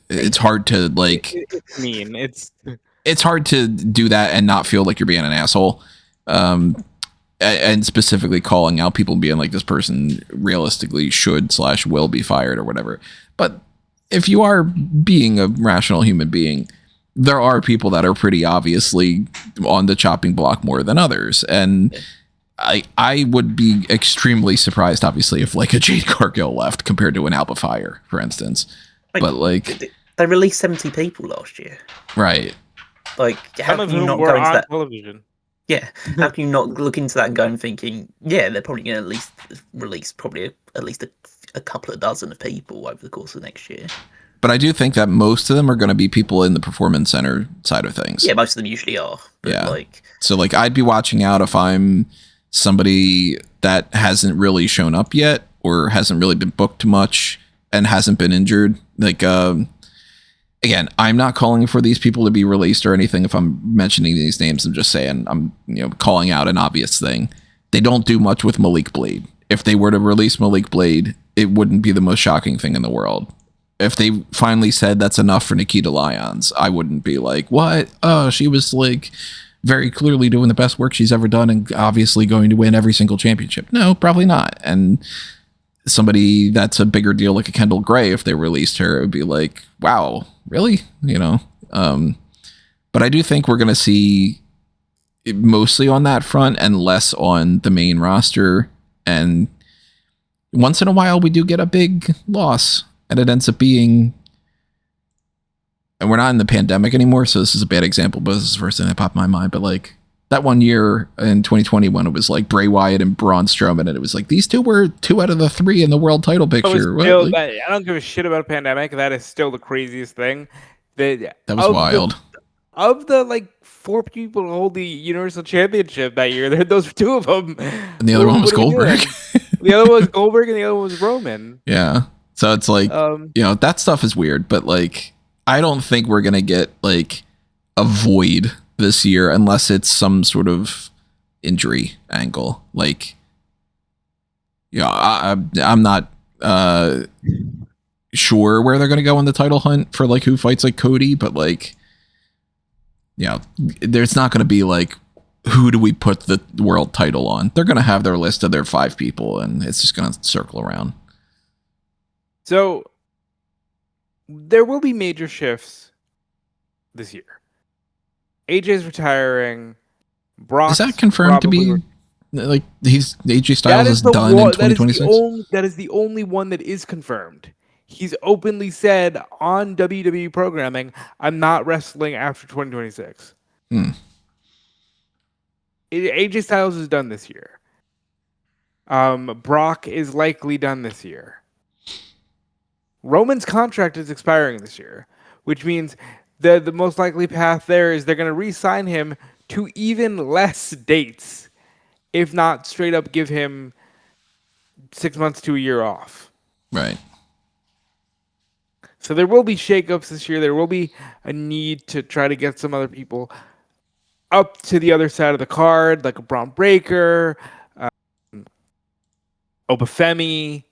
it's hard to like. It's mean. It's hard to do that and not feel like you're being an asshole. And specifically calling out people being like, this person realistically should/will be fired or whatever. But if you are being a rational human being, there are people that are pretty obviously on the chopping block more than others. And I would be extremely surprised, obviously, if like a Jade Cargill left compared to an Alba Fire, for instance. But like, they released 70 people last year. Right. Like, how Some of can you whom not were go into on that? television. Yeah, how can you not look into that and go and thinking, yeah, they're probably going to at least release probably at least a couple of dozen of people over the course of next year. But I do think that most of them are going to be people in the performance center side of things. Yeah, most of them usually are. But yeah. So like, I'd be watching out if I'm somebody that hasn't really shown up yet or hasn't really been booked much and hasn't been injured. Like, again, I'm not calling for these people to be released or anything. If I'm mentioning these names, I'm just saying I'm calling out an obvious thing. They don't do much with Malik Blade. If they were to release Malik Blade, it wouldn't be the most shocking thing in the world. If they finally said that's enough for Nikita Lyons, I wouldn't be like, what? Oh, she was like very clearly doing the best work she's ever done and obviously going to win every single championship. No, probably not. And somebody that's a bigger deal like a Kendall Gray, if they released her, it would be like, wow, really? But I do think we're going to see it mostly on that front and less on the main roster. And once in a while, we do get a big loss. And it ends up being, and we're not in the pandemic anymore, so this is a bad example, but this is the first thing that popped in my mind. But like that one year in 2020 when it was like Bray Wyatt and Braun Strowman, and it was like these two were 2 out of the 3 in the world title picture. I don't give a shit about a pandemic. That is still the craziest thing. That was wild. Of the like 4 people who hold the Universal Championship that year, those were 2 of them. And the other one was Goldberg. The other one was Goldberg and the other one was Roman. Yeah. So it's like, that stuff is weird, but like, I don't think we're going to get like a void this year unless it's some sort of injury angle. Like, I'm not sure where they're going to go in the title hunt for like who fights like Cody, but like, there's not going to be like, who do we put the world title on? They're going to have their list of their 5 people and it's just going to circle around. So there will be major shifts this year. AJ's retiring. Brock's is that confirmed to be like AJ Styles is done in 2026? That is the only one that is confirmed. He's openly said on WWE programming, I'm not wrestling after 2026. AJ Styles is done this year. Brock is likely done this year. Roman's contract is expiring this year, which means the most likely path there is they're going to re-sign him to even less dates, if not straight up give him 6 months to a year off. Right. So there will be shakeups this year. There will be a need to try to get some other people up to the other side of the card, like a Braun Breaker, Obafemi.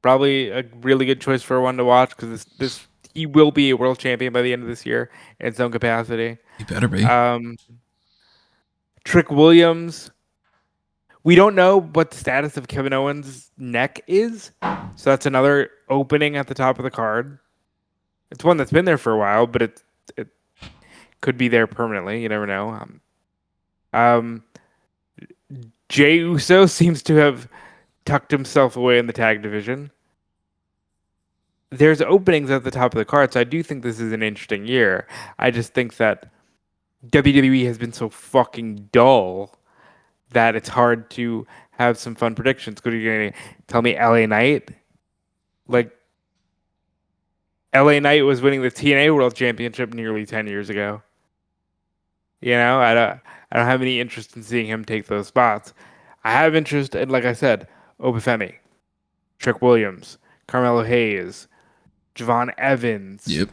Probably a really good choice for one to watch because he will be a world champion by the end of this year in some capacity. He better be. Trick Williams. We don't know what the status of Kevin Owens' neck is, so that's another opening at the top of the card. It's one that's been there for a while, but it could be there permanently. You never know. Jey Uso seems to have tucked himself away in the tag division. There's openings at the top of the card, so I do think this is an interesting year. I just think that WWE has been so fucking dull that it's hard to have some fun predictions. Could you going to tell me LA Knight? Like, LA Knight was winning the TNA World Championship nearly 10 years ago. I don't have any interest in seeing him take those spots. I have interest in, like I said, Obafemi, Trick Williams, Carmelo Hayes, Javon Evans. Yep.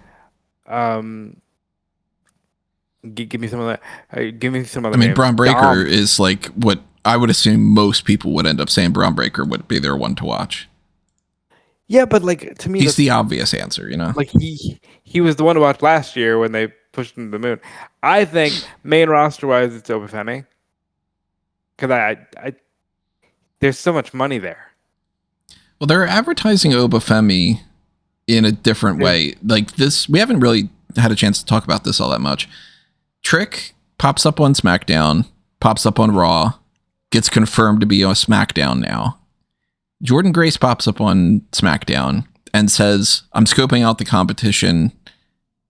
Give me some of that. Give me some other. I mean, Braun Breaker is like what I would assume most people would end up saying Braun Breaker would be their one to watch. Yeah, but like to me, He's the obvious answer, you know. like he was the one to watch last year when they pushed him to the moon. I think main roster wise, it's Obafemi because I there's so much money there. Well, they're advertising Obafemi in a different way. Like this, we haven't really had a chance to talk about this all that much. Trick pops up on SmackDown, pops up on Raw, gets confirmed to be on SmackDown now. Jordan Grace pops up on SmackDown and says, I'm scoping out the competition.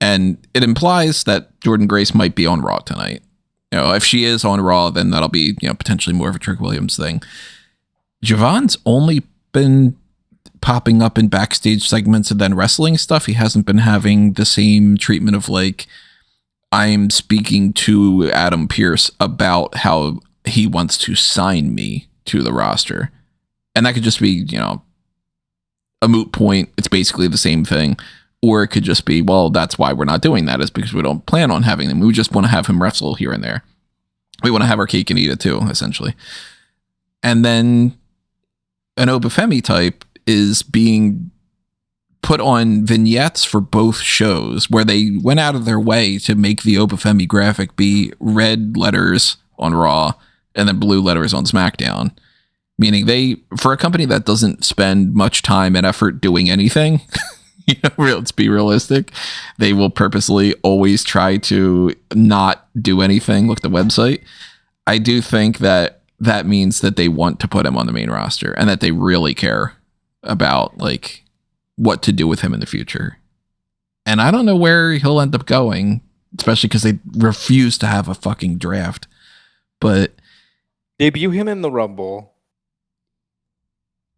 And it implies that Jordan Grace might be on Raw tonight. You know, if she is on Raw, then that'll be, you know, potentially more of a Trick Williams thing. Javon's only been popping up in backstage segments and then wrestling stuff. He hasn't been having the same treatment of like, I'm speaking to Adam Pearce about how he wants to sign me to the roster. And that could just be, you know, a moot point. It's basically the same thing. Or it could just be, well, that's why we're not doing that, is because we don't plan on having him. We just want to have him wrestle here and there. We want to have our cake and eat it too, essentially. And then an Obafemi type is being put on vignettes for both shows where they went out of their way to make the Obafemi graphic be red letters on Raw and then blue letters on SmackDown. Meaning they, for a company that doesn't spend much time and effort doing anything, you know, let's be realistic, they will purposely always try to not do anything. Look at the website. I do think that that means that they want to put him on the main roster and that they really care about like what to do with him in the future. And I don't know where he'll end up going, especially because they refuse to have a fucking draft. But Debut him in the Rumble.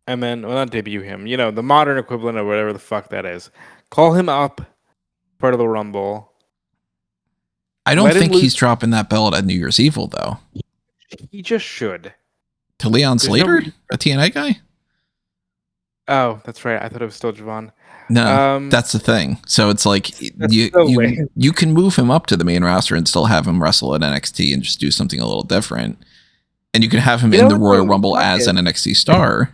And then, well, not debut him, you know, the modern equivalent of whatever the fuck that is. Call him up, part of the Rumble. I don't think he's dropping that belt at New Year's Evil, though. He just should. To Leon Slater? A TNA guy? Oh, that's right. I thought it was still Javon. No, that's the thing. So it's like you can move him up to the main roster and still have him wrestle at NXT and just do something a little different. And you can have him in the Royal Rumble as an NXT star.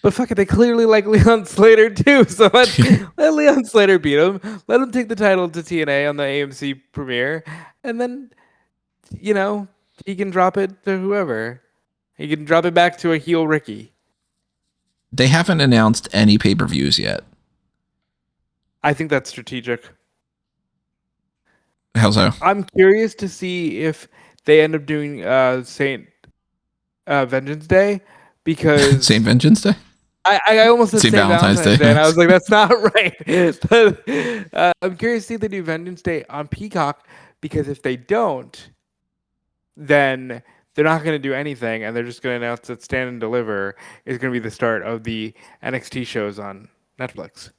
But fuck it, they clearly like Leon Slater too. So let Leon Slater beat him. Let him take the title to TNA on the AMC premiere. And then, you know, he can drop it to whoever. He can drop it back to a heel Ricky. They haven't announced any pay-per-views yet. I think that's strategic. How so? I'm curious to see if they end up doing Saint Vengeance Day, because Saint Vengeance Day? I almost said Saint Valentine's Day, and I was like, that's not right. But I'm curious to see if they do Vengeance Day on Peacock, because if they don't, then they're not going to do anything, and they're just going to announce that Stand and Deliver is going to be the start of the NXT shows on Netflix.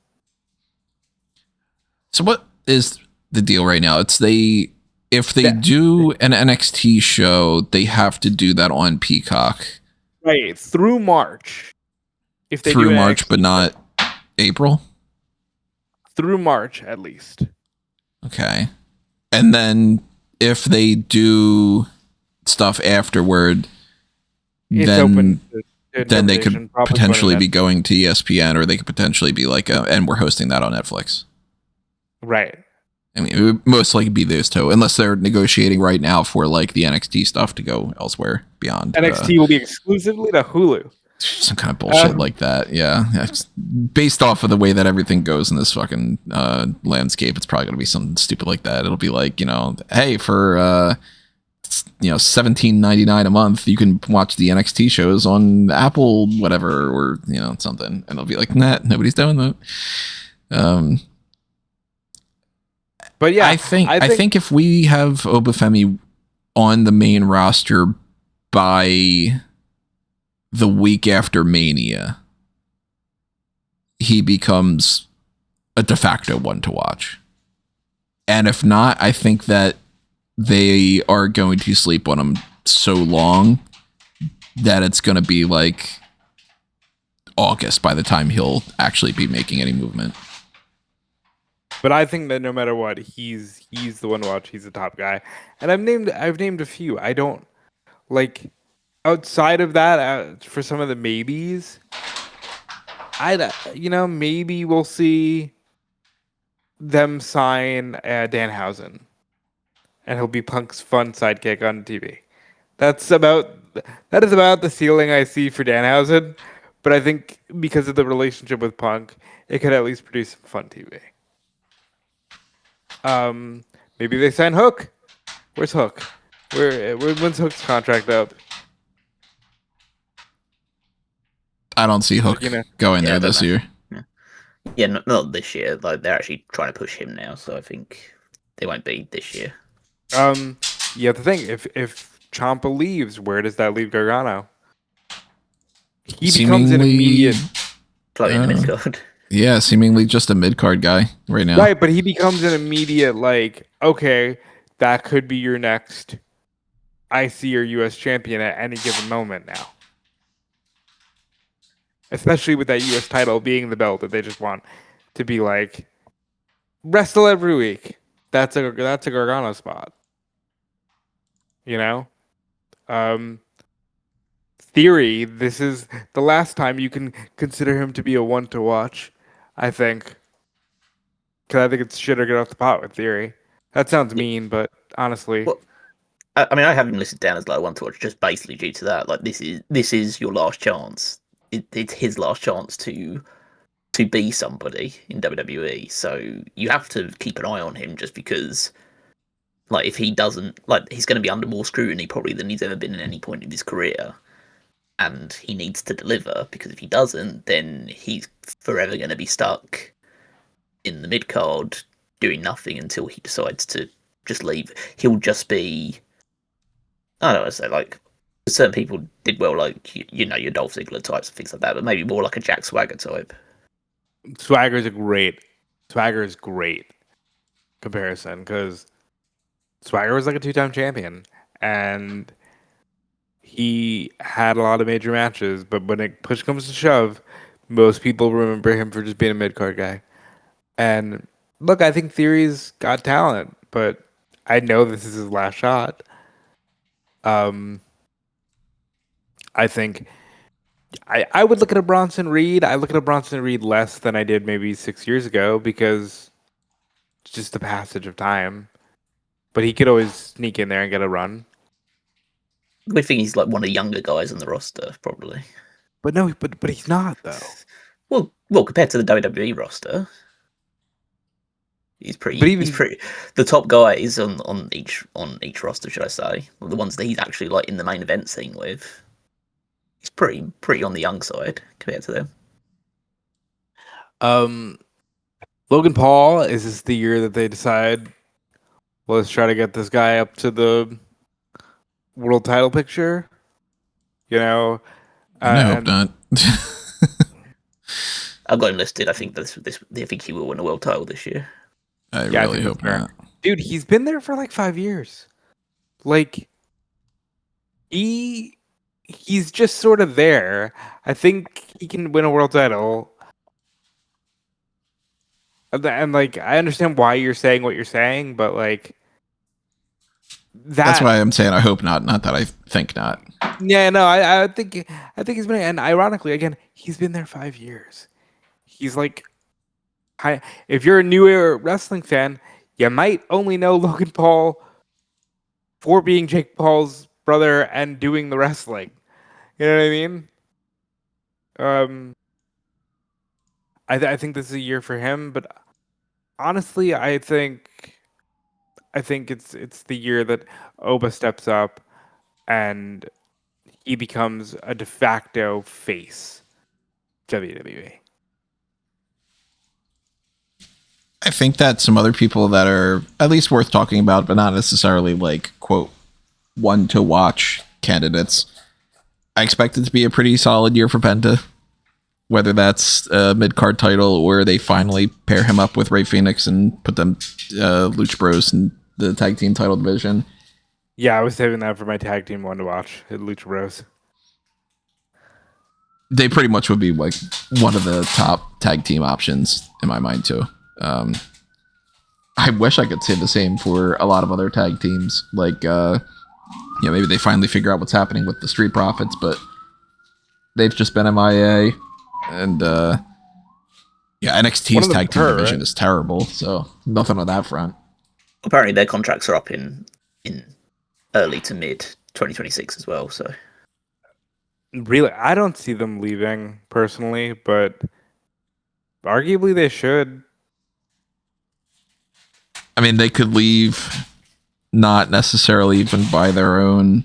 So what is the deal right now? It's if they do an NXT show, they have to do that on Peacock. Right, through March. If they through do March, NXT, but not April? Through March, at least. Okay. And then if they do stuff afterward, then they could potentially be going to ESPN, or they could potentially be like, and we're hosting that on Netflix. Right. I mean, it would most likely be those two, unless they're negotiating right now for like the NXT stuff to go elsewhere beyond. NXT will be exclusively to Hulu. Some kind of bullshit like that. Yeah. It's based off of the way that everything goes in this fucking landscape, it's probably going to be something stupid like that. It'll be like, you know, hey, for $17.99 a month, you can watch the NXT shows on Apple, whatever, or, you know, something. And it'll be like, nah, nobody's doing that. But yeah, I think if we have Obafemi on the main roster by the week after Mania, he becomes a de facto one to watch. And if not, I think that they are going to sleep on him so long that it's going to be like August by the time he'll actually be making any movement. But I think that no matter what, he's the one to watch. He's the top guy. And I've named a few. I don't like outside of that, for some of the maybes, maybe we'll see them sign Danhausen, and he'll be Punk's fun sidekick on TV. That is about the ceiling I see for Danhausen, but I think because of the relationship with Punk, it could at least produce some fun TV. Maybe they sign Hook. Where's Hook? When's Hook's contract up? I don't see Hook going there this year. Yeah, not this year. Like they're actually trying to push him now, so I think they won't be this year. Yeah, the thing, if Ciampa leaves, where does that leave Gargano? He becomes an immediate float in the mid card. Yeah, seemingly just a mid card guy right now. Right, but he becomes an immediate okay, that could be your next IC or US champion at any given moment now. Especially with that US title being the belt that they just want to be wrestle every week. That's a Gargano spot. Theory, this is the last time you can consider him to be a one to watch, I think. Because I think it's shit or get off the pot with Theory. That sounds mean, but honestly. Well, I mean, I have him listed down as one to watch just basically due to that. This is your last chance. It's his last chance to be somebody in WWE. So you have to keep an eye on him just because, if he doesn't, he's going to be under more scrutiny probably than he's ever been at any point in his career. And he needs to deliver, because if he doesn't, then he's forever going to be stuck in the mid-card doing nothing until he decides to just leave. He'll just be, I don't want to say, certain people did well, your Dolph Ziggler types and things like that, but maybe more like a Jack Swagger type. Swagger's great comparison, because Swagger was a 2-time champion, and he had a lot of major matches, but when push comes to shove, most people remember him for just being a mid-card guy. And look, I think Theory's got talent, but I know this is his last shot. I think I would look at a Bronson Reed. I look at a Bronson Reed less than I did maybe 6 years ago, because it's just the passage of time. But he could always sneak in there and get a run. We think he's one of the younger guys on the roster, probably. But no, but he's not, though. Well, compared to the WWE roster, he's pretty. The top guys on each roster, should I say, the ones that he's actually in the main event scene with, he's pretty on the young side compared to them. Logan Paul, is this the year that they decide, let's try to get this guy up to the world title picture? I hope not. I've got him listed. I think I think he will win a world title this year. I really hope not. Dude, he's been there for 5 years. He's just sort of there. I think he can win a world title. And I understand why you're saying what you're saying, but that's why I'm saying I hope not. Not that I think not. Yeah, no, I think he's been, and ironically, again, he's been there 5 years. He's if you're a new era wrestling fan, you might only know Logan Paul for being Jake Paul's brother and doing the wrestling. You know what I mean? I think this is a year for him, but honestly, I think it's the year that Oba steps up and he becomes a de facto face WWE. I think that some other people that are at least worth talking about, but not necessarily quote one to watch candidates. I expect it to be a pretty solid year for Penta, whether that's a mid-card title or they finally pair him up with Rey Fenix and put them Lucha Bros in the tag team title division. Yeah, I was saving that for my tag team one to watch at Lucha Bros. They pretty much would be one of the top tag team options in my mind too. I wish I could say the same for a lot of other tag teams. maybe they finally figure out what's happening with the Street Profits, but they've just been MIA, and NXT's tag team division is terrible, so nothing on that front. Apparently, their contracts are up in early to mid 2026 as well. So, really, I don't see them leaving personally, but arguably they should. I mean, they could leave, not necessarily even by their own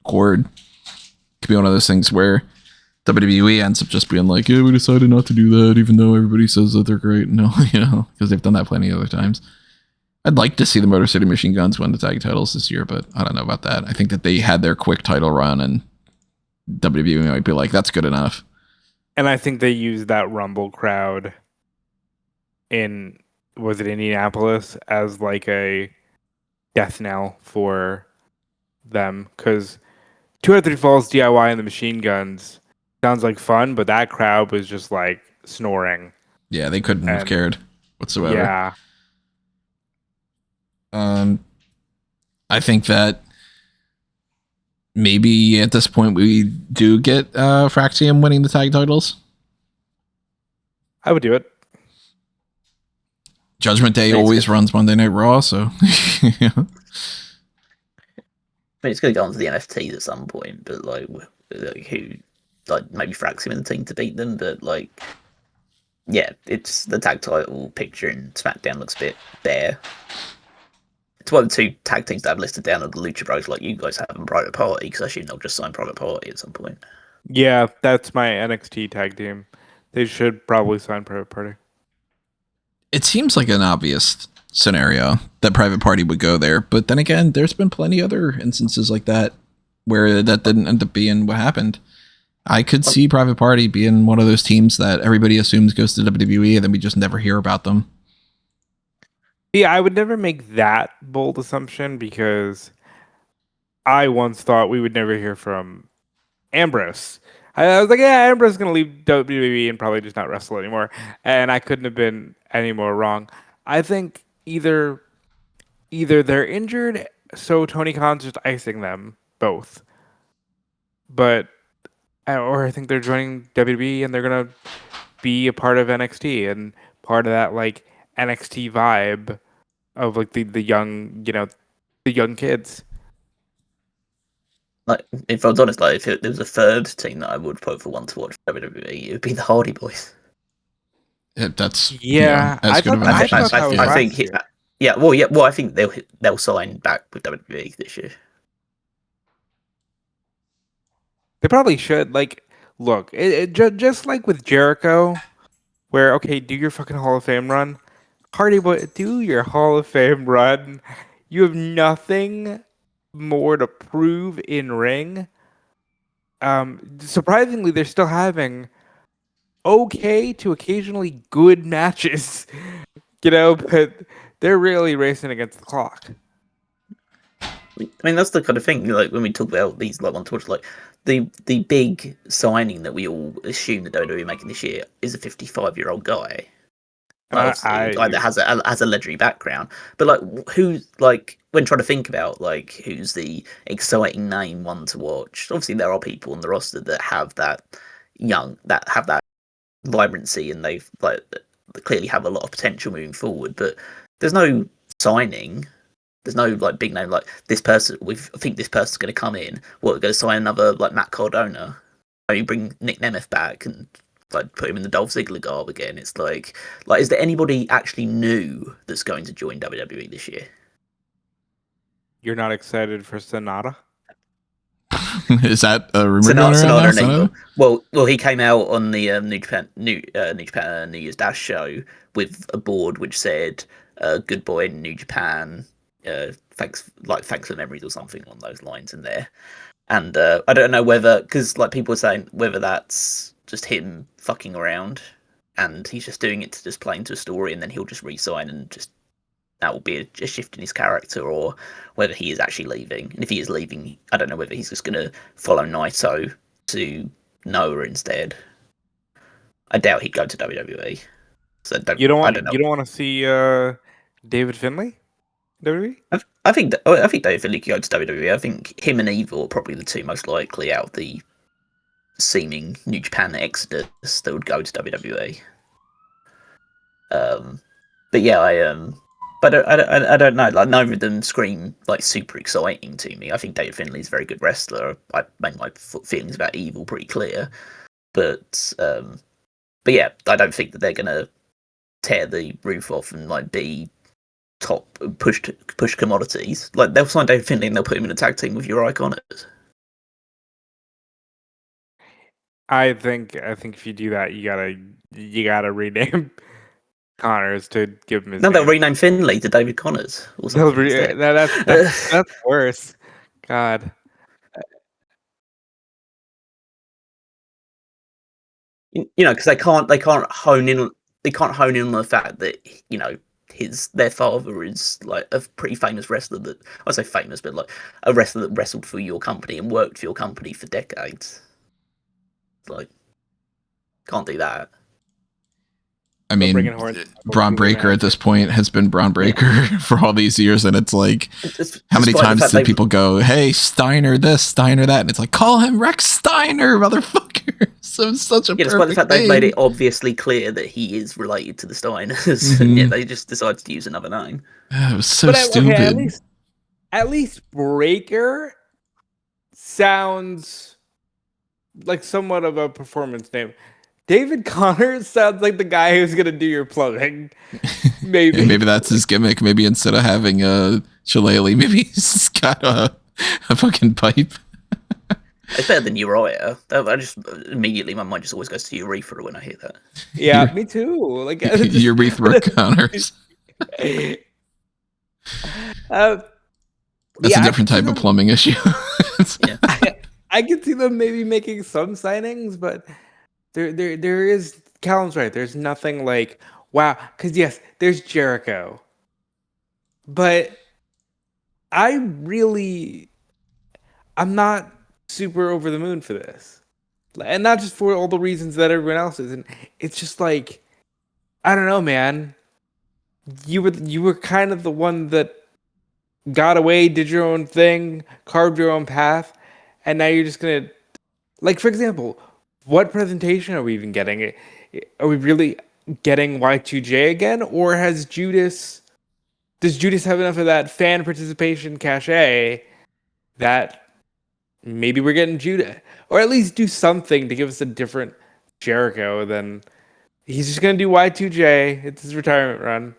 accord. It could be one of those things where WWE ends up just being like, yeah, we decided not to do that, even though everybody says that they're great. No, because they've done that plenty of other times. I'd like to see the Motor City Machine Guns win the tag titles this year, but I don't know about that. I think that they had their quick title run, and WWE might be like, that's good enough. And I think they used that Rumble crowd in, was it Indianapolis, as like a death knell for them, because 2 out of 3 Falls DIY and the Machine Guns sounds like fun, but that crowd was just like snoring. Yeah, they couldn't have cared whatsoever. Yeah. I think that maybe at this point we do get Fraxium winning the tag titles. I would do it. Judgment Day always runs Monday Night Raw, so yeah. I mean, it's going to go on to the NFTs at some point, but like who, like maybe Fraxium in the team to beat them, but like, yeah, it's the tag title picture in SmackDown looks a bit bare. It's one of the 2 tag teams that I've listed down at the Lucha Bros, like you guys have in Private Party, because I assume they'll just sign Private Party at some point. Yeah, that's my NXT tag team. They should probably sign Private Party. It seems like an obvious scenario that Private Party would go there, but then again, there's been plenty other instances like that where that didn't end up being what happened. I could see Private Party being one of those teams that everybody assumes goes to WWE, and then we just never hear about them. Yeah, I would never make that bold assumption, because I once thought we would never hear from Ambrose. I was like, yeah, Ambrose is going to leave WWE and probably just not wrestle anymore. And I couldn't have been any more wrong. I think either they're injured, so Tony Khan's just icing them both. Or I think they're joining WWE and they're going to be a part of NXT and part of that like NXT vibe of like the young, the young kids. Like, if I was honest, like if there was a third team that I would vote for one to watch for WWE, it would be the Hardy Boys. That's I think I think they'll sign back with WWE this year. They probably should. Like, look, just like with Jericho, where okay, do your fucking Hall of Fame run, Hardy Boy, do your Hall of Fame run. You have nothing more to prove in ring. Surprisingly, they're still having okay to occasionally good matches, but they're really racing against the clock. I mean, that's the kind of thing, like when we talk about these like one to watch, like the big signing that we all assume that WWE are making this year is a 55-year-old guy. Like, a guy that has a legendary background, but like who's like when trying to think about like who's the exciting name one to watch. Obviously, there are people on the roster that have that vibrancy, and they clearly have a lot of potential moving forward. But there's no signing. There's no like big name like this person. I think this person's going to come in. We're going to sign another like Matt Cardona. Maybe bring Nick Nemeth back and like put him in the Dolph Ziggler garb again. It's like is there anybody actually new that's going to join WWE this year? You're not excited for Sonata? Is that a rumor going around now? Well, he came out on the New Japan New Year's Dash show with a board which said "Good boy in New Japan." Thanks for memories or something along those lines in there. And I don't know whether, because like people are saying whether that's just him fucking around and he's just doing it to just play into a story, and then he'll just re-sign and just that will be a shift in his character, or whether he is actually leaving. And if he is leaving, I don't know whether he's just going to follow Naito to Noah instead. I doubt he'd go to WWE. So you don't want to see David Finlay? WWE? I think David Finlay could go to WWE. I think him and Evil are probably the two most likely out of the seeming New Japan exodus that would go to WWE. But yeah, but I don't know. Like neither of them scream like super exciting to me. I think David Finlay's a very good wrestler. I made my feelings about Evil pretty clear, but yeah, I don't think that they're gonna tear the roof off and like be top push commodities. Like they'll sign David Finlay and they'll put him in a tag team with your Iconics. I think if you do that, you gotta rename Connors to give him his No, they'll name. rename Finlay to David Connors or something. That's worse. God. You know, because they can't hone in on the fact that their father is like a pretty famous wrestler that I say famous, but like a wrestler that wrestled for your company and worked for your company for decades. Like, can't do that. I mean, Braun Breaker at this point has been Braun Breaker for all these years, and it's like, how many times did people go, "Hey, Steiner this, Steiner that," and it's like, call him Rex Steiner, motherfucker. So it's such a despite the fact thing. they've made it obviously clear that he is related to the Steiners, and yet they just decided to use another name. It was so stupid. Okay, at least Breaker sounds like somewhat of a performance name. David Connors sounds like the guy who's gonna do your plumbing. Maybe. Yeah, maybe that's his gimmick. Maybe instead of having a shillelagh, maybe he's got a fucking pipe. It's better than Uriah. I just immediately my mind just always goes to Urethra when I hear that. Yeah, me too. Like Urethra Connors. That's a different type of plumbing issue. Yeah. I can see them maybe making some signings, but there is Callum's right. There's nothing like wow. Because yes, there's Jericho, but I'm not super over the moon for this, and not just for all the reasons that everyone else is. And it's just like I don't know, man. You were kind of the one that got away, did your own thing, carved your own path, and now you're just gonna, like, for example, what presentation are we even getting? Are we really getting Y2J again, or does Judas have enough of that fan participation cachet that maybe we're getting Judah, or at least do something to give us a different Jericho than he's just gonna do Y2J. It's his retirement run.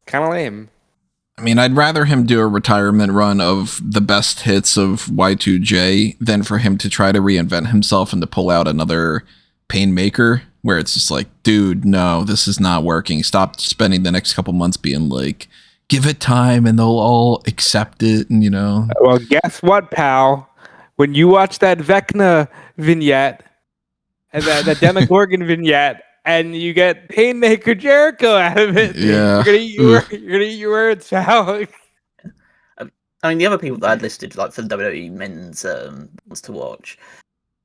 Kind of lame. I mean, I'd rather him do a retirement run of the best hits of Y2J than for him to try to reinvent himself and to pull out another Painmaker where it's just like, dude, no, this is not working. Stop spending the next couple months being like, give it time and they'll all accept it. And, Well, guess what, pal? When you watch that Vecna vignette and that Demogorgon vignette, and you get Painmaker Jericho out of it. Yeah. You're gonna eat your words, pal. I mean, the other people that I'd listed, like for the WWE men's ones to watch,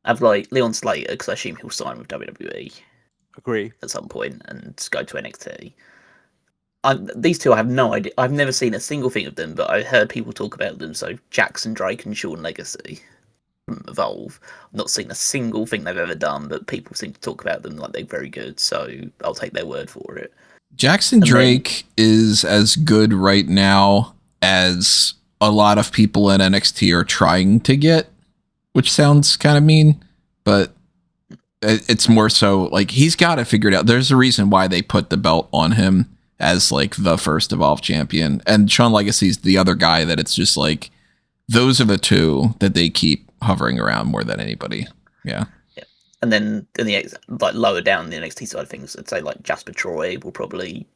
have like Leon Slater, because I assume he'll sign with WWE. Agree. At some point and go to NXT. These two I have no idea. I've never seen a single thing of them, but I heard people talk about them. So Jackson Drake and Sean Legacy from Evolve. I've not seen a single thing they've ever done, but people seem to talk about them like they're very good. So I'll take their word for it. Jackson Drake is as good right now as a lot of people in NXT are trying to get, which sounds kind of mean, but it's more so like he's got it figured out. There's a reason why they put the belt on him as like the first Evolve champion, and Sean Legacy's the other guy that it's just like those are the two that they keep hovering around more than anybody. Yeah. And then in the like lower down the NXT side of things, I'd say like Jasper Troy will probably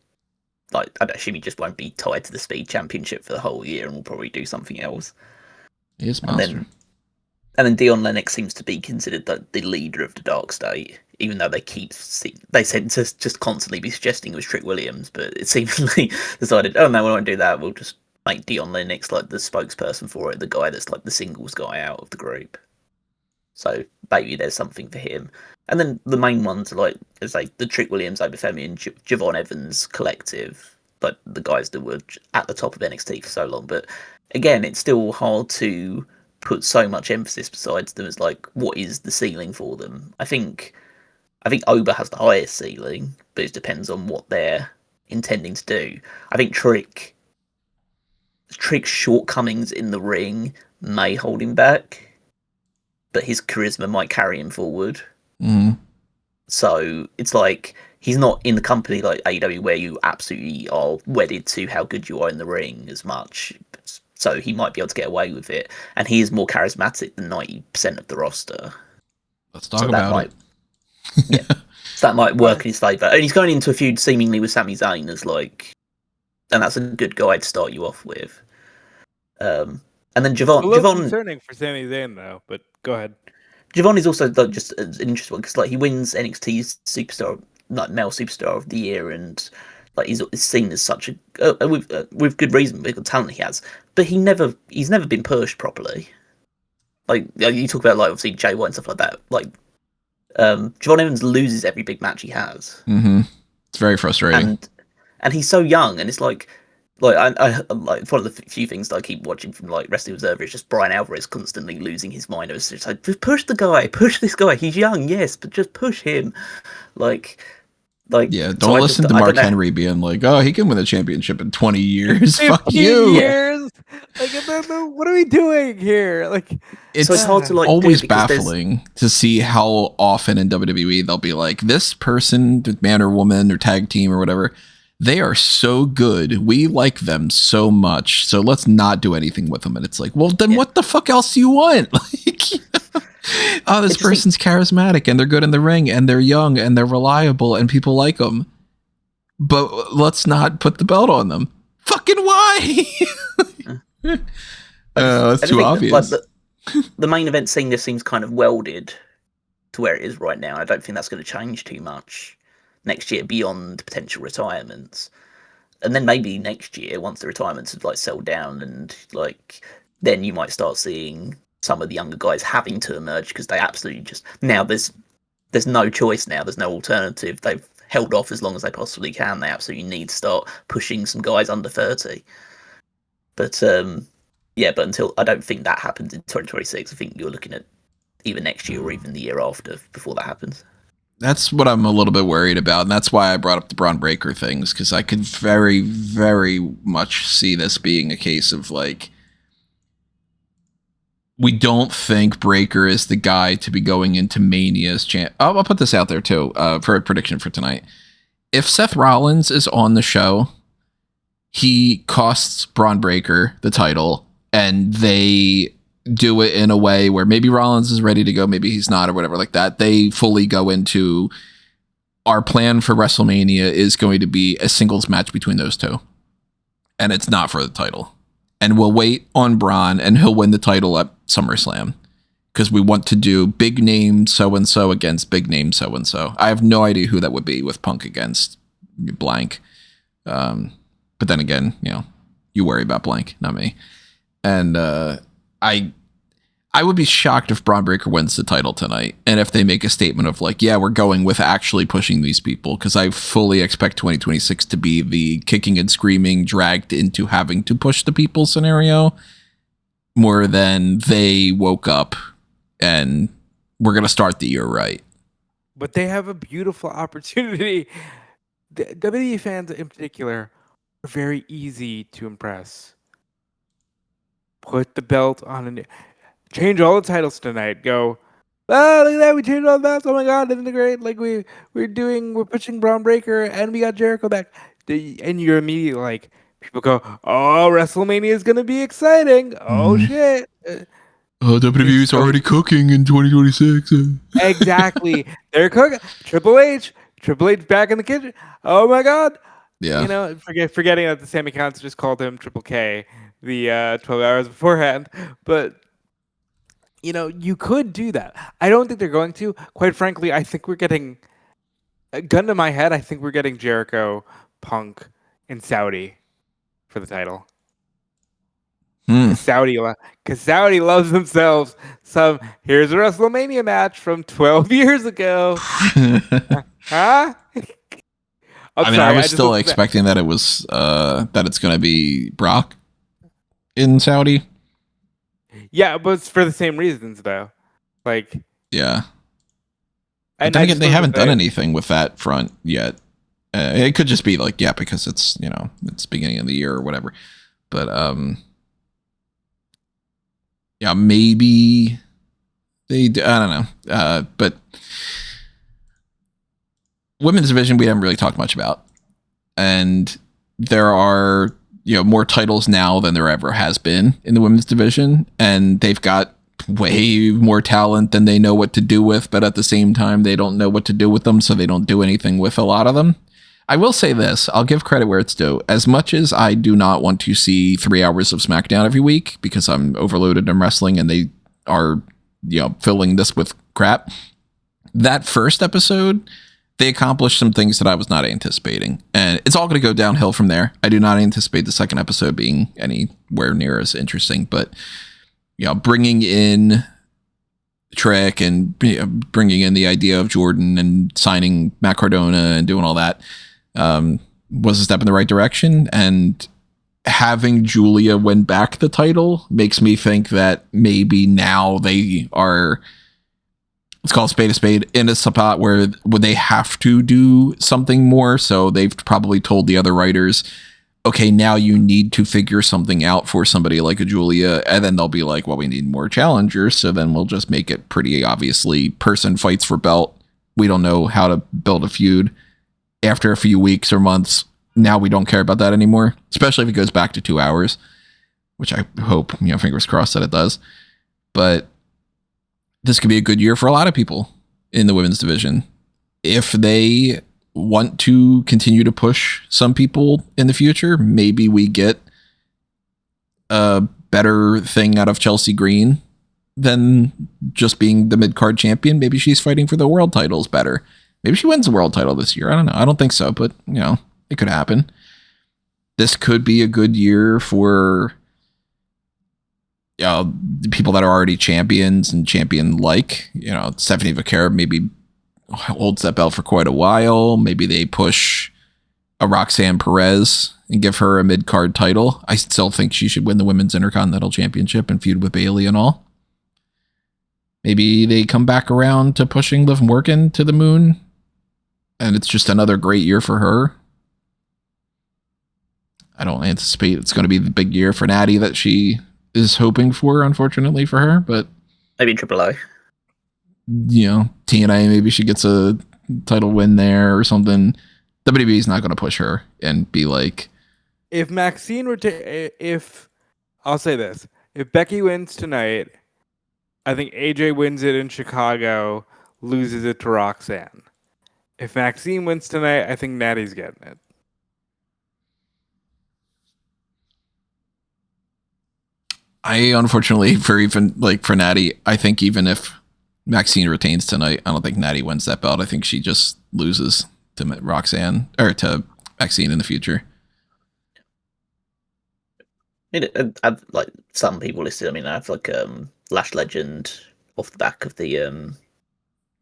I'd assume he just won't be tied to the Speed Championship for the whole year and will probably do something else. He is monster. And then Dion Lennox seems to be considered the leader of the Dark State, even though they said to just constantly be suggesting it was Trick Williams, but it seemingly decided, oh no, we won't do that. We'll just make Dion Lennox like the spokesperson for it, the guy that's like the singles guy out of the group. So maybe there's something for him. And then the main ones are like the Trick Williams, Obafemi, and Javon Evans collective. like the guys that were at the top of NXT for so long. But again, it's still hard to put so much emphasis besides them as like what is the ceiling for them. I think Oba has the highest ceiling, but it depends on what they're intending to do. I think Trick's shortcomings in the ring may hold him back, but his charisma might carry him forward. Mm. So it's like he's not in the company like AEW where you absolutely are wedded to how good you are in the ring as much. So he might be able to get away with it, and he is more charismatic than 90% of the roster. Let's talk about it. Yeah, so that might work in his favour. And he's going into a feud seemingly with Sami Zayn as like, and that's a good guy to start you off with. And then Javon. A little concerning for Sami Zayn though, but go ahead. Javon is also like, just an interesting one because like he wins NXT's superstar, like male superstar of the year, and like he's seen as such a with good reason with the talent he has. But he's never been pushed properly. Like you talk about like obviously Jay White and stuff like that. Like Javon Evans loses every big match he has. Mm-hmm. It's very frustrating. And he's so young, and it's like I like one of the few things that I keep watching from like Wrestling Observer is just Brian Alvarez constantly losing his mind. It's just like just push this guy. He's young, yes, but just push him. Like yeah, don't listen to Mark Henry being like, oh, he can win the championship in 20 years. Fuck you. Years? Like, what are we doing here? Like, it's hard to like always baffling to see how often in WWE they'll be like, this person, man or woman or tag team or whatever, they are so good. We like them so much. So let's not do anything with them. And it's like, well, then what the fuck else do you want? Like, oh, this person's charismatic and they're good in the ring and they're young and they're reliable and people like them. But let's not put the belt on them. Fucking why? That's too obvious. Like, the main event scene just seems kind of welded to where it is right now. I don't think that's going to change too much next year beyond potential retirements. And then maybe next year, once the retirements have like settled down, and like then you might start seeing some of the younger guys having to emerge because they absolutely just now there's no choice now. There's no alternative. They've held off as long as they possibly can. They absolutely need to start pushing some guys under 30. But but until I don't think that happens in 2026. I think you're looking at either next year or even the year after before that happens. That's what I'm a little bit worried about, and that's why I brought up the Braun Breaker things, because I could very, very much see this being a case of like, we don't think Breaker is the guy to be going into Mania's champ. I'll put this out there too for a prediction for tonight. If Seth Rollins is on the show, he costs Braun Breaker the title, and they do it in a way where maybe Rollins is ready to go, maybe he's not, or whatever like that. They fully go into our plan for WrestleMania is going to be a singles match between those two, and it's not for the title. And we'll wait on Braun, and he'll win the title at SummerSlam because we want to do big name so-and-so against big name so-and-so. I have no idea who that would be with Punk against blank. But then again, you worry about blank, not me. And I would be shocked if Braun Breaker wins the title tonight, and if they make a statement of like, yeah, we're going with actually pushing these people, because I fully expect 2026 to be the kicking and screaming, dragged into having to push the people scenario, more than they woke up and we're going to start the year right. But they have a beautiful opportunity. The WWE fans in particular are very easy to impress. Put the belt on change all the titles tonight. Go, oh, look at that, we changed all the belts. Oh my god, isn't it great? Like we're pushing Braun Breaker and we got Jericho back. And you're immediately like, people go, oh, WrestleMania is gonna be exciting. Oh shit. Oh, WWE's already cooking in 2026. Exactly. They're cooking. Triple H back in the kitchen. Oh my god. Yeah. Forgetting that the Sammy Counts just called him Triple K the 12 hours beforehand. But you could do that. I don't think they're going to. Quite frankly, I think we're getting a gun to my head. I think we're getting Jericho, Punk, and Saudi for the title. Because Saudi loves themselves some. Here's a WrestleMania match from 12 years ago. Huh? I'm I mean, sorry, I was just still looked at that. expecting that it was that it's going to be Brock in Saudi. Yeah, but it's for the same reasons though. Like, Yeah. But and then I again, just they looked at haven't done the anything with that front yet. It could just be like, yeah, because it's, you know, it's beginning of the year or whatever. But yeah, maybe I don't know. But women's division, we haven't really talked much about. And there are, you know, more titles now than there ever has been in the women's division. And they've got way more talent than they know what to do with. But at the same time, they don't know what to do with them. So they don't do anything with a lot of them. I will say this. I'll give credit where it's due. As much as I do not want to see 3 hours of SmackDown every week because I'm overloaded in wrestling and they are, you know, filling this with crap. That first episode, they accomplished some things that I was not anticipating. And it's all going to go downhill from there. I do not anticipate the second episode being anywhere near as interesting. But, you know, bringing in Trick and bringing in the idea of Jordan and signing Matt Cardona and doing all that was a step in the right direction. And having Julia win back the title makes me think that maybe now they are, let's call a spade, in a spot where they have to do something more. So they've probably told the other writers, okay, now you need to figure something out for somebody like a Julia. And then they'll be like, well, we need more challengers. So then we'll just make it pretty obviously person fights for belt. We don't know how to build a feud. After a few weeks or months, now we don't care about that anymore, especially if it goes back to 2 hours, which I hope, you know, fingers crossed that it does. But this could be a good year for a lot of people in the women's division. If they want to continue to push some people in the future, maybe we get a better thing out of Chelsea Green than just being the mid-card champion. Maybe she's fighting for the world titles better. Maybe she wins the world title this year. I don't know. I don't think so, but, you know, it could happen. This could be a good year for people that are already champions and champion-like. You know, Stephanie Vaquera maybe holds that belt for quite a while. Maybe they push a Roxanne Perez and give her a mid-card title. I still think she should win the Women's Intercontinental Championship and feud with Bayley and all. Maybe they come back around to pushing Liv Morgan to the moon, and it's just another great year for her. I don't anticipate it's going to be the big year for Natty that she is hoping for, unfortunately for her, but Maybe Triple O. You know, TNA, maybe she gets a title win there or something. WWE's not going to push her and be like, if Maxine were to, if I'll say this, if Becky wins tonight, I think AJ wins it in Chicago, loses it to Roxanne. If Maxine wins tonight, I think Natty's getting it. I unfortunately for Natty, I think even if Maxine retains tonight, I don't think Natty wins that belt. I think she just loses to Roxanne or to Maxine in the future. I've like some people listed. I mean, I have like Lash Legend off the back of the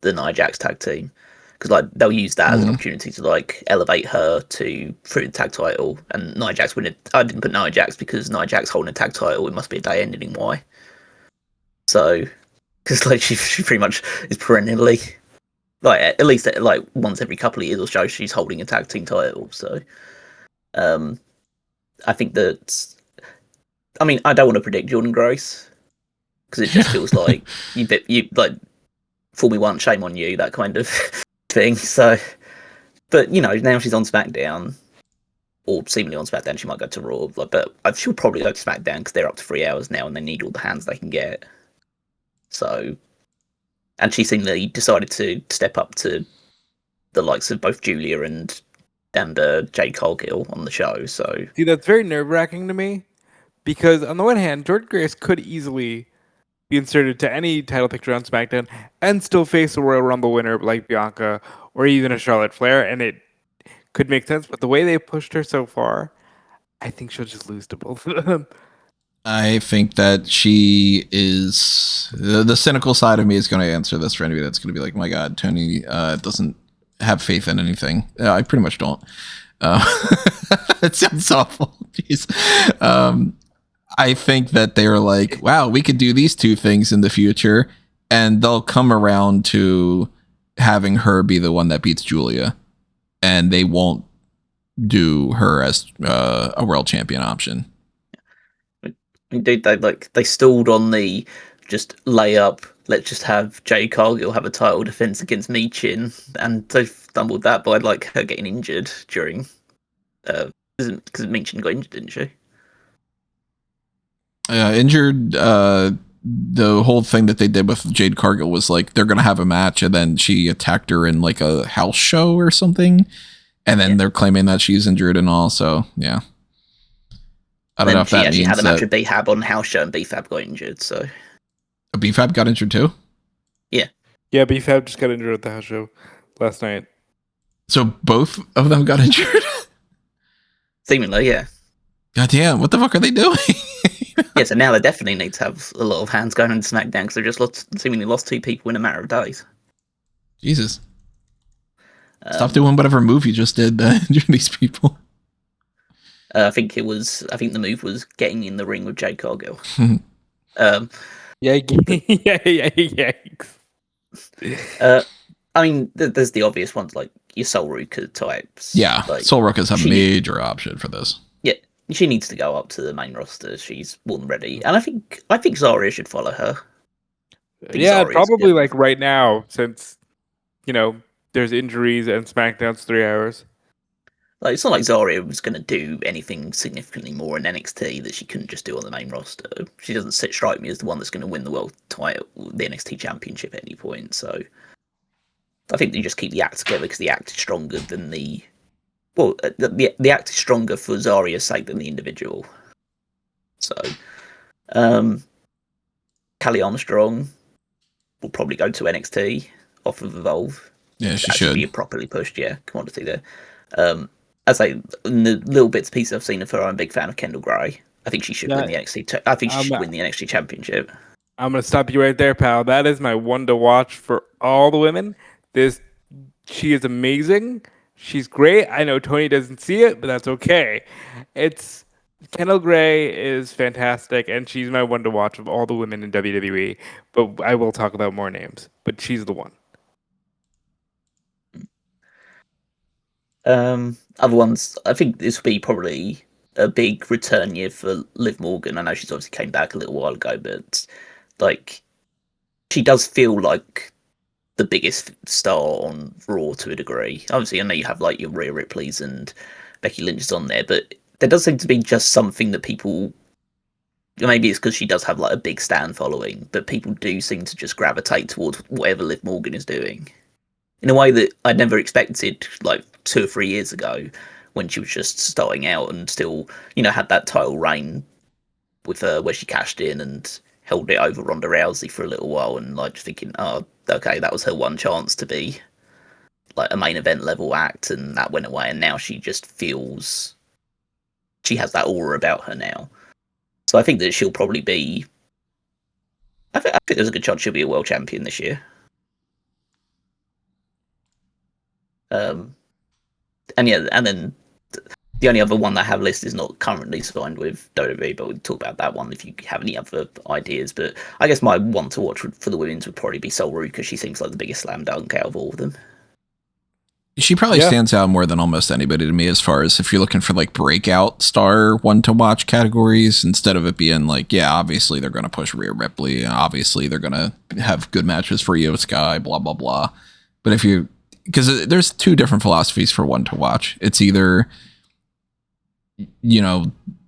Nia Jax tag team, because like they'll use that as an opportunity to like elevate her through the tag title, and Nia Jax win it. I didn't put Nia Jax because Nia Jax holding a tag title, it must be a day ending in Y. So, because like she pretty much is perennially, like at least like once every couple of years or so, she's holding a tag team title. So, I think that. I mean, I don't want to predict Jordan Grace because it just feels like you like fool me once, shame on you, that kind of thing. So, but you know, now she's on SmackDown, or seemingly on SmackDown. She might go to Raw, but she'll probably go to SmackDown because they're up to 3 hours now and they need all the hands they can get. So, and she seemingly decided to step up to the likes of both Julia and Jade Cargill on the show. So, see, that's very nerve-wracking to me. Because on the one hand, Jordan Grace could easily be inserted to any title picture on SmackDown and still face a Royal Rumble winner like Bianca or even a Charlotte Flair, and it could make sense. But the way they pushed her so far, I think she'll just lose to both of them. I think that she is the cynical side of me is going to answer this for anybody that's going to be like, my God, Tony doesn't have faith in anything. I pretty much don't. It sounds awful. Jeez. I think that they're like, wow, we could do these two things in the future, and they'll come around to having her be the one that beats Julia, and they won't do her as a world champion option. Indeed, they stalled on the just lay up. Let's just have Jade Cargill have a title defense against Michin, and they stumbled that by like her getting injured during because Michin got injured, didn't she? Injured. The whole thing that they did with Jade Cargill was like they're gonna have a match, and then she attacked her in like a house show or something, and then they're claiming that she's injured and all. So yeah. I don't know if that means she had a match with B-Fab on house show, and B-Fab got injured. So B-Fab got injured too. Yeah, B-Fab just got injured at the house show last night. So both of them got injured. Seemingly, yeah. God damn! What the fuck are they doing? Yeah, so now they definitely need to have a lot of hands going into SmackDown because they've just seemingly lost 2 people in a matter of days. Jesus! Stop doing whatever move you just did to injure these people. I think the move was getting in the ring with Jade Cargill. Yikes. I mean, there's the obvious ones like your Soul Ruka types. Yeah, like, Soul Ruka's a major option for this. Yeah, she needs to go up to the main roster. She's more than ready, and I think Zarya should follow her. Yeah, probably like right now, since there's injuries and SmackDown's 3 hours. Like, it's not like Zarya was going to do anything significantly more in NXT that she couldn't just do on the main roster. She doesn't strike me as the one that's going to win the world title, the NXT Championship at any point. So I think they just keep the act together because the act is stronger than the act is stronger for Zarya's sake than the individual. So Callie Armstrong will probably go to NXT off of Evolve. Yeah, she should be properly pushed. Yeah, commodity there. As in the little bits and pieces I've seen of her, I'm a big fan of Kendall Gray. I think she should win the NXT. I think she should win the NXT Championship. I'm gonna stop you right there, pal. That is my one to watch for all the women. She is amazing. She's great. I know Tony doesn't see it, but that's okay. Kendall Gray is fantastic, and she's my one to watch of all the women in WWE. But I will talk about more names. But she's the one. Other ones, I think this will be probably a big return year for Liv Morgan. I know she's obviously came back a little while ago, but like she does feel like the biggest star on Raw to a degree. Obviously, I know you have like your Rhea Ripley's and Becky Lynch's on there, but there does seem to be just something that people. Maybe it's because she does have like a big stan following, but people do seem to just gravitate towards whatever Liv Morgan is doing. In a way that I never expected, like 2 or 3 years ago, when she was just starting out and still, had that title reign with her where she cashed in and held it over Ronda Rousey for a little while, and like just thinking, oh, okay, that was her one chance to be like a main event level act, and that went away, and now she just feels she has that aura about her now. So I think that she'll probably be. I think there's a good chance she'll be a world champion this year. And then the only other one that I have listed is not currently signed with WWE, but we'll talk about that one if you have any other ideas. But I guess my one to watch for the women's would probably be Soul Ruka. She seems like the biggest slam dunk out of all of them. She probably stands out more than almost anybody to me as far as if you're looking for like breakout star one to watch categories, instead of it being like, yeah, obviously they're going to push Rhea Ripley. Obviously they're going to have good matches for Io Sky, blah, blah, blah. But because there's 2 different philosophies for one to watch. It's either,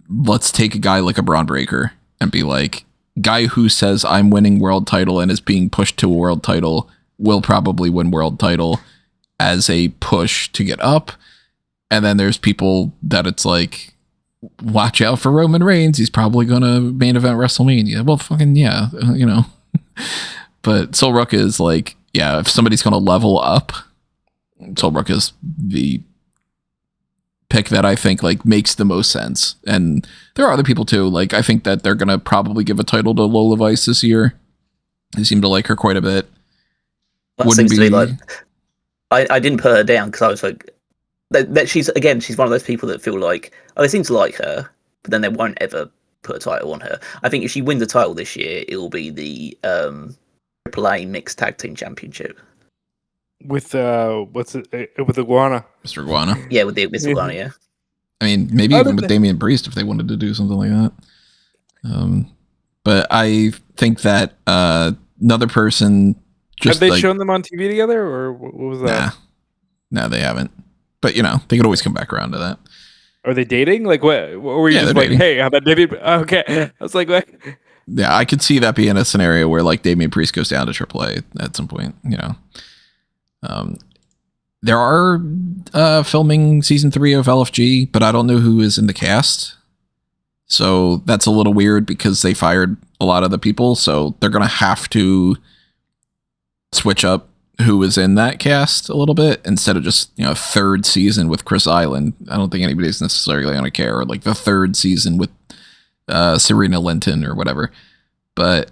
let's take a guy like a Braun Breaker and be like, guy who says I'm winning world title and is being pushed to a world title will probably win world title as a push to get up. And then there's people that it's like, watch out for Roman Reigns. He's probably going to main event WrestleMania. Well, fucking yeah, But Soul Ruka is like, yeah, if somebody's going to level up, Soul Ruka is the pick that I think like makes the most sense. And there are other people too. Like I think that they're gonna probably give a title to Lola Vice this year. They seem to like her quite a bit. That seems to be like I didn't put her down because I was like, that she's one of those people that feel like, oh, they seem to like her, but then they won't ever put a title on her. I think if she wins a title this year, it will be the AAA Mixed Tag Team Championship. With with Iguana. Mr. Iguana. Yeah, with Iguana, yeah. I mean, maybe even with Damian Priest if they wanted to do something like that. But I think that another person just have they shown them on TV together, or what was that? Nah, they haven't. But they could always come back around to that. Are they dating? Like what were you just like, dating. Hey, how about Damian? Okay, I was like, what? Yeah, I could see that being a scenario where like Damian Priest goes down to AAA at some point. There are filming season 3 of LFG, but I don't know who is in the cast. So that's a little weird because they fired a lot of the people. So they're going to have to switch up who is in that cast a little bit instead of just, third season with Chris Island. I don't think anybody's necessarily going to care. Or like the third season with Serena Linton or whatever. But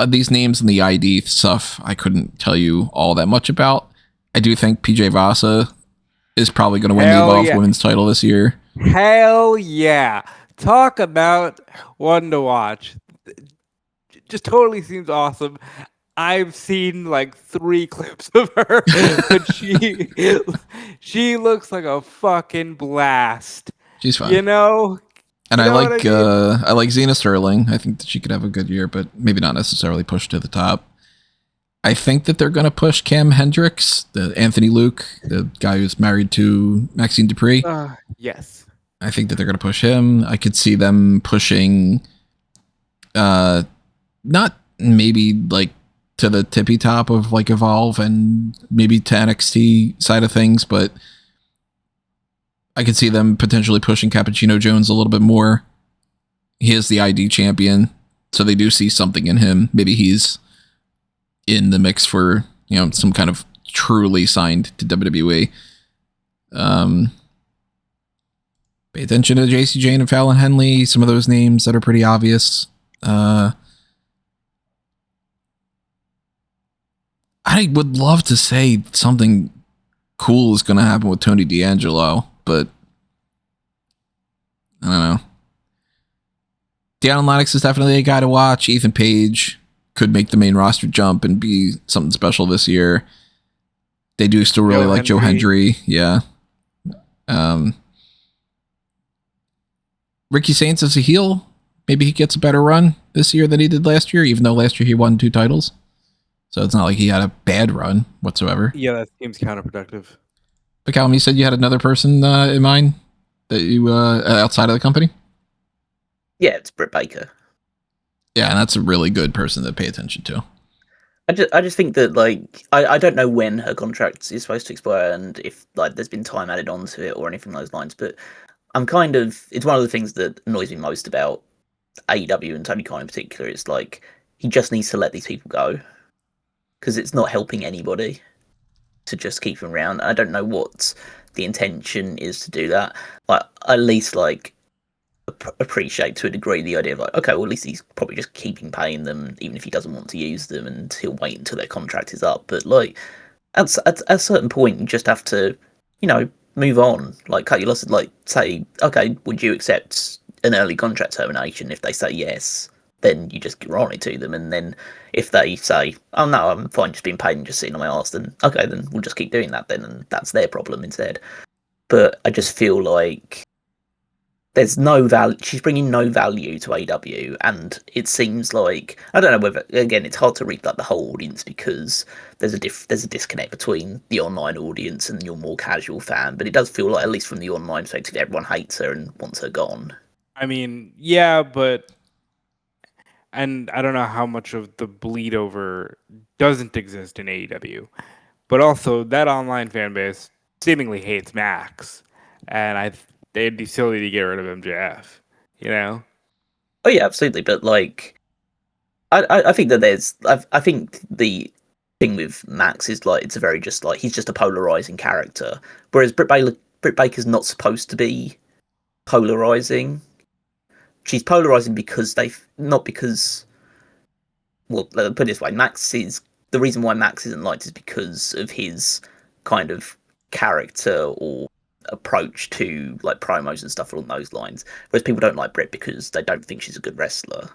these names and the ID stuff, I couldn't tell you all that much about. I do think PJ Vasa is probably going to win the Evolve Women's title this year. Hell yeah. Talk about one to watch. Just totally seems awesome. I've seen like 3 clips of her, but she looks like a fucking blast. She's fun. And I like I like Xena Sterling. I think that she could have a good year, but maybe not necessarily push to the top. I think that they're going to push Cam Hendricks, the Anthony Luke, the guy who's married to Maxine Dupree. Yes. I think that they're going to push him. I could see them pushing, not maybe like to the tippy top of like Evolve and maybe to NXT side of things, but I could see them potentially pushing Cappuccino Jones a little bit more. He is the ID champion, so they do see something in him. Maybe he's in the mix for, some kind of truly signed to WWE. Pay attention to JC Jane and Fallon Henley, some of those names that are pretty obvious. I would love to say something cool is going to happen with Tony D'Angelo, but I don't know. Deion Lennox is definitely a guy to watch. Ethan Page could make the main roster jump and be something special this year. They do still really like Joe Hendry. Yeah. Ricky Saints as a heel. Maybe he gets a better run this year than he did last year, even though last year he won 2 titles. So it's not like he had a bad run whatsoever. Yeah, that seems counterproductive. But Callum, you said you had another person in mind that you outside of the company? Yeah, it's Britt Baker. Yeah, and that's a really good person to pay attention to. I just think that like I don't know when her contract is supposed to expire and if like there's been time added onto it or anything along those lines, but it's one of the things that annoys me most about AEW and Tony Khan in particular. It's like he just needs to let these people go because it's not helping anybody to just keep them around. I don't know what the intention is to do that. Like at least like appreciate to a degree the idea of like, okay, well at least he's probably just keeping paying them even if he doesn't want to use them and he'll wait until their contract is up. But like at a certain point you just have to, move on, like cut your losses, like say, okay, would you accept an early contract termination? If they say yes, then you just grant it to them, and then if they say, oh no, I'm fine just being paid and just sitting on my arse, then okay, then we'll just keep doing that then, and that's their problem instead. But I just feel like there's no value. She's bringing no value to AEW, and it seems like I don't know whether again it's hard to read like the whole audience because there's a disconnect between the online audience and your more casual fan. But it does feel like at least from the online perspective, everyone hates her and wants her gone. I mean, yeah, and I don't know how much of the bleed over doesn't exist in AEW, but also that online fan base seemingly hates Max, and they'd be silly to get rid of MJF, Oh yeah, absolutely. But like, I think that I think the thing with Max is like it's a very just like he's just a polarizing character, whereas Britt Baker's not supposed to be polarizing. She's polarizing because not because. Well, put it this way, Max is the reason why Max isn't liked is because of his kind of character or approach to like promos and stuff along those lines. Whereas people don't like Britt because they don't think she's a good wrestler,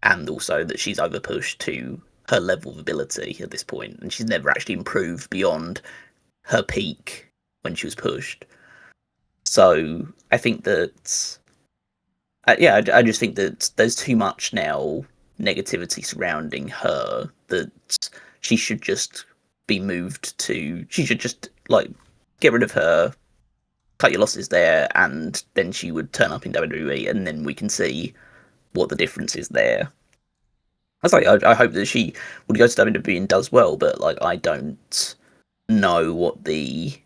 and also that she's overpushed to her level of ability at this point, and she's never actually improved beyond her peak when she was pushed. So I think that, I just think that there's too much now negativity surrounding her that she should just be moved to. She should just like get rid of her, cut your losses there, and then she would turn up in WWE, and then we can see what the difference is there. I hope that she would go to WWE and does well, but like I don't know what because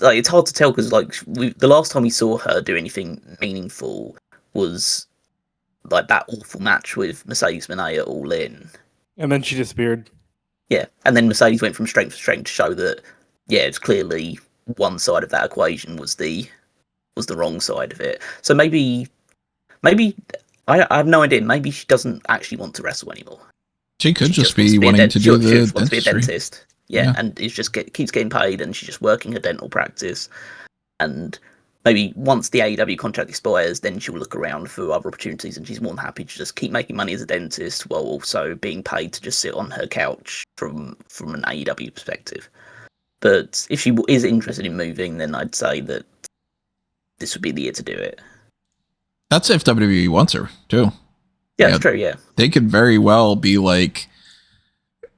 like it's hard to tell because like the last time we saw her do anything meaningful was like that awful match with Mercedes Moné All In, and then she disappeared. Yeah, and then Mercedes went from strength to strength to show that it's clearly one side of that equation was the wrong side of it. So maybe I have no idea. Maybe she doesn't actually want to wrestle anymore. She could just be wanting to do the wants to be a dentist. Yeah, and it's just keeps getting paid, and she's just working her dental practice. And maybe once the AEW contract expires, then she'll look around for other opportunities, and she's more than happy to just keep making money as a dentist while also being paid to just sit on her couch from an AEW perspective. But if she is interested in moving, then I'd say that this would be the year to do it. That's if WWE wants her, too. Yeah, that's true, yeah. They could very well be like,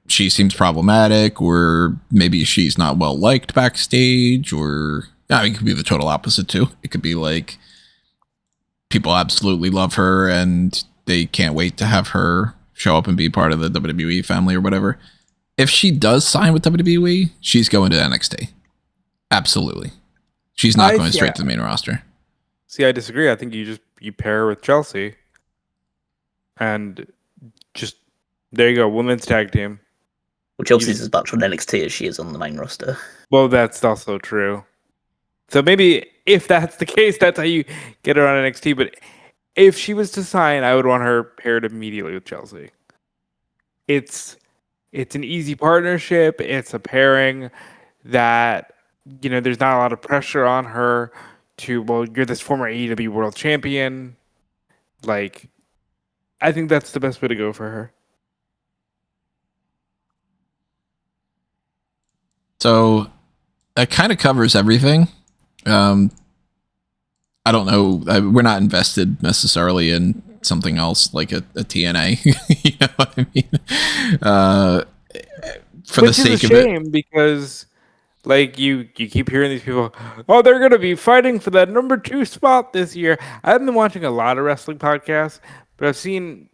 she seems problematic, or maybe she's not well liked backstage, or it could be the total opposite too. It could be like people absolutely love her and they can't wait to have her show up and be part of the WWE family or whatever. If she does sign with WWE, she's going to NXT. Absolutely. She's not going straight to the main roster. See, I disagree. I think you pair her with Chelsea and just there you go, women's tag team. Well, Chelsea's as much on NXT as she is on the main roster. Well, that's also true. So maybe if that's the case, that's how you get her on NXT. But if she was to sign, I would want her paired immediately with Chelsea. It's an easy partnership. It's a pairing that, there's not a lot of pressure on her to, you're this former AEW world champion. Like, I think that's the best way to go for her. So that kind of covers everything. I don't know. We're not invested necessarily in something else like a TNA. You know what I mean? For the sake of it. Which is a shame because, like, you keep hearing these people, they're going to be fighting for that number 2 spot this year. I haven't been watching a lot of wrestling podcasts, but I've seen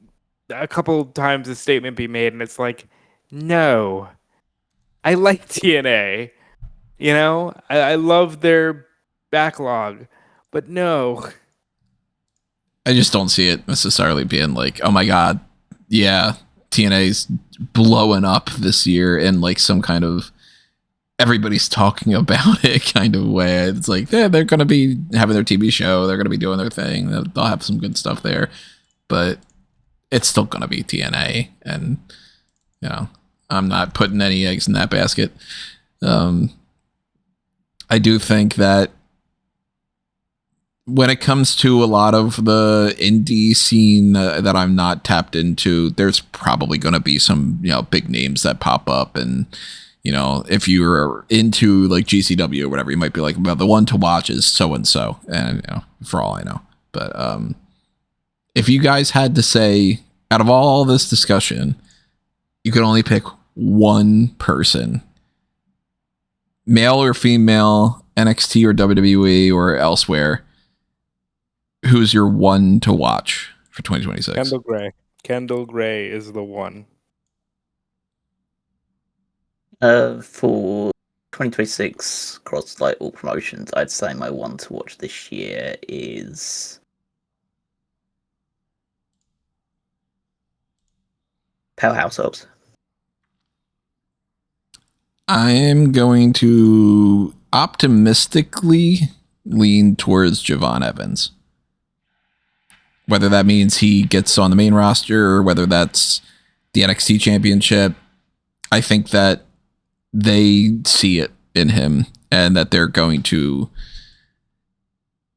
a couple times this statement be made, and it's like, no. I like TNA, I love their backlog, but no. I just don't see it necessarily being like, oh my God, yeah, TNA's blowing up this year in like some kind of everybody's talking about it kind of way. It's like, they're going to be having their TV show. They're going to be doing their thing. They'll have some good stuff there, but it's still going to be TNA. And, I'm not putting any eggs in that basket. I do think that when it comes to a lot of the indie scene that I'm not tapped into, there's probably going to be some, big names that pop up. And, if you're into like GCW or whatever, you might be like, well, the one to watch is so-and-so. And, for all I know. But if you guys had to say, out of all this discussion, you could only pick one person, male or female, NXT or WWE or elsewhere, who's your one to watch for 2026? Kendall Gray is the one. For 2026 across like all promotions, I'd say my one to watch this year is Powerhouse Hobbs. I am going to optimistically lean towards Javon Evans. Whether that means he gets on the main roster or whether that's the NXT championship, I think that they see it in him and that they're going to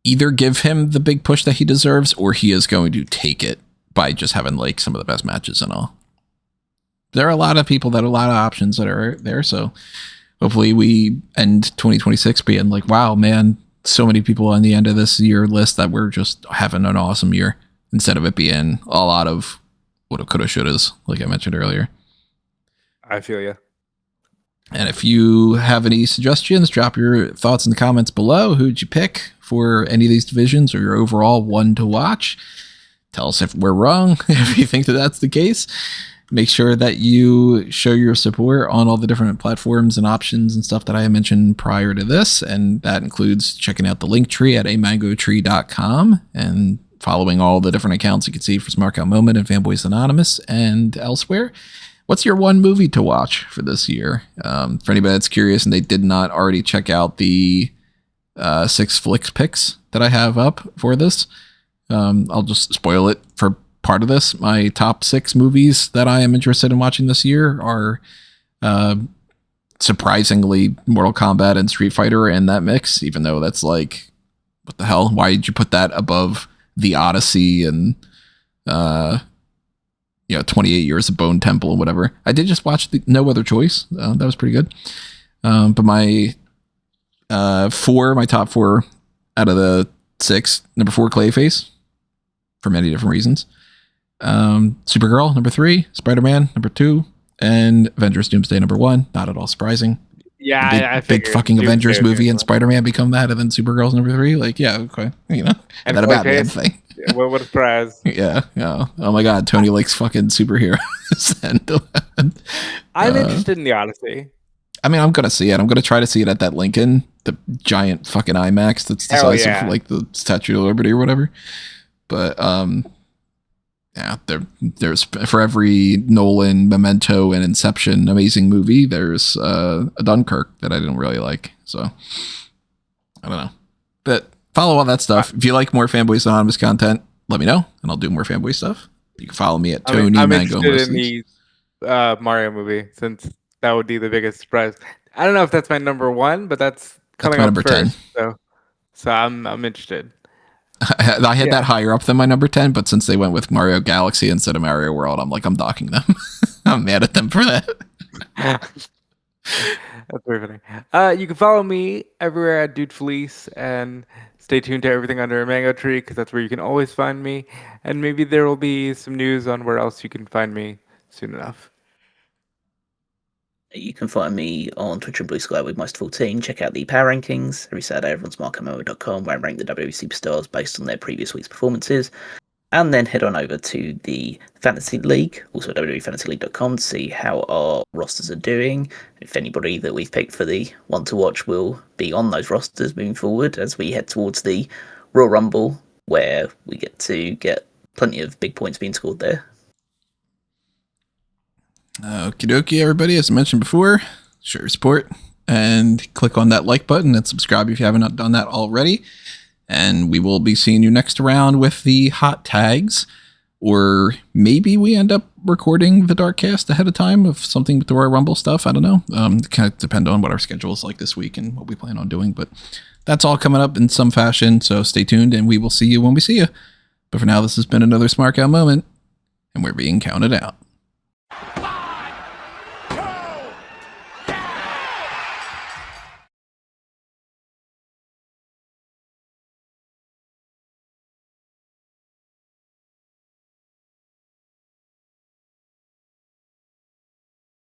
either give him the big push that he deserves, or he is going to take it by just having like some of the best matches and all. There are a lot of people that are a lot of options that are there. So hopefully we end 2026 being like, wow, man, so many people on the end of this year list that we're just having an awesome year, instead of it being a lot of what coulda, shouldas, like I mentioned earlier. I feel you. And if you have any suggestions, drop your thoughts in the comments below. Who'd you pick for any of these divisions, or your overall one to watch? Tell us if we're wrong, if you think that that's the case. Make sure that you show your support on all the different platforms and options and stuff that I mentioned prior to this. And that includes checking out the link tree at amangotree.com and following all the different accounts you can see for Smark Out Moment and Fanboys Anonymous and elsewhere. What's your one movie to watch for this year? For anybody that's curious and they did not already check out the 6 flicks picks that I have up for this, I'll just spoil it for part of this. My top 6 movies that I am interested in watching this year are surprisingly Mortal Kombat and Street Fighter in that mix, even though that's like, what the hell? Why did you put that above The Odyssey and 28 Years of Bone Temple and whatever? I did just watch No Other Choice. That was pretty good. But my top 4 out of the 6, number 4, Clayface, for many different reasons. Supergirl, number 3, Spider-Man, number 2, and Avengers Doomsday, number 1. Not at all surprising. Yeah, big fucking Avengers movie and Spider-Man become that, and then Supergirl's number 3. Like, yeah, okay, and that a Batman thing. What a surprise! Yeah. Oh my God, Tony likes fucking superheroes. I'm interested in the Odyssey. I mean, I'm gonna see it. I'm gonna try to see it at that Lincoln, the giant fucking IMAX that's the size of like the Statue of Liberty or whatever. But yeah, there's for every Nolan, Memento, and Inception amazing movie, there's a Dunkirk that I didn't really like. So I don't know, but follow all that stuff. If you like more Fanboys Anonymous content, let me know, and I'll do more fanboy stuff. You can follow me at Tony I'm Mango. interested in the Mario movie, since that would be the biggest surprise. I don't know if that's my number 1, but that's coming up number first. 10. So I'm interested. I had that higher up than my number 10, but since they went with Mario Galaxy instead of Mario World, I'm docking them. I'm mad at them for that. That's very funny. You can follow me everywhere at Dude Felice, and stay tuned to everything under a mango tree, because that's where you can always find me. And maybe there will be some news on where else you can find me soon enough. You can find me on Twitch and Blue Sky with Most14. Check out the power rankings every Saturday over on smarkmo.com, where I rank the WWE Superstars based on their previous week's performances. And then head on over to the Fantasy League, also WWEFantasyLeague.com, to see how our rosters are doing. If anybody that we've picked for the one to watch will be on those rosters moving forward as we head towards the Royal Rumble, where we get to get plenty of big points being scored there. Okie dokie, everybody. As I mentioned before, show your support and click on that like button and subscribe if you haven't done that already. And we will be seeing you next round with the hot tags, or maybe we end up recording the Darkcast ahead of time of something with the Royal Rumble stuff. I don't know. Kind of depend on what our schedule is like this week and what we plan on doing, but that's all coming up in some fashion. So stay tuned and we will see you when we see you. But for now, this has been another Smark Out moment, and we're being counted out.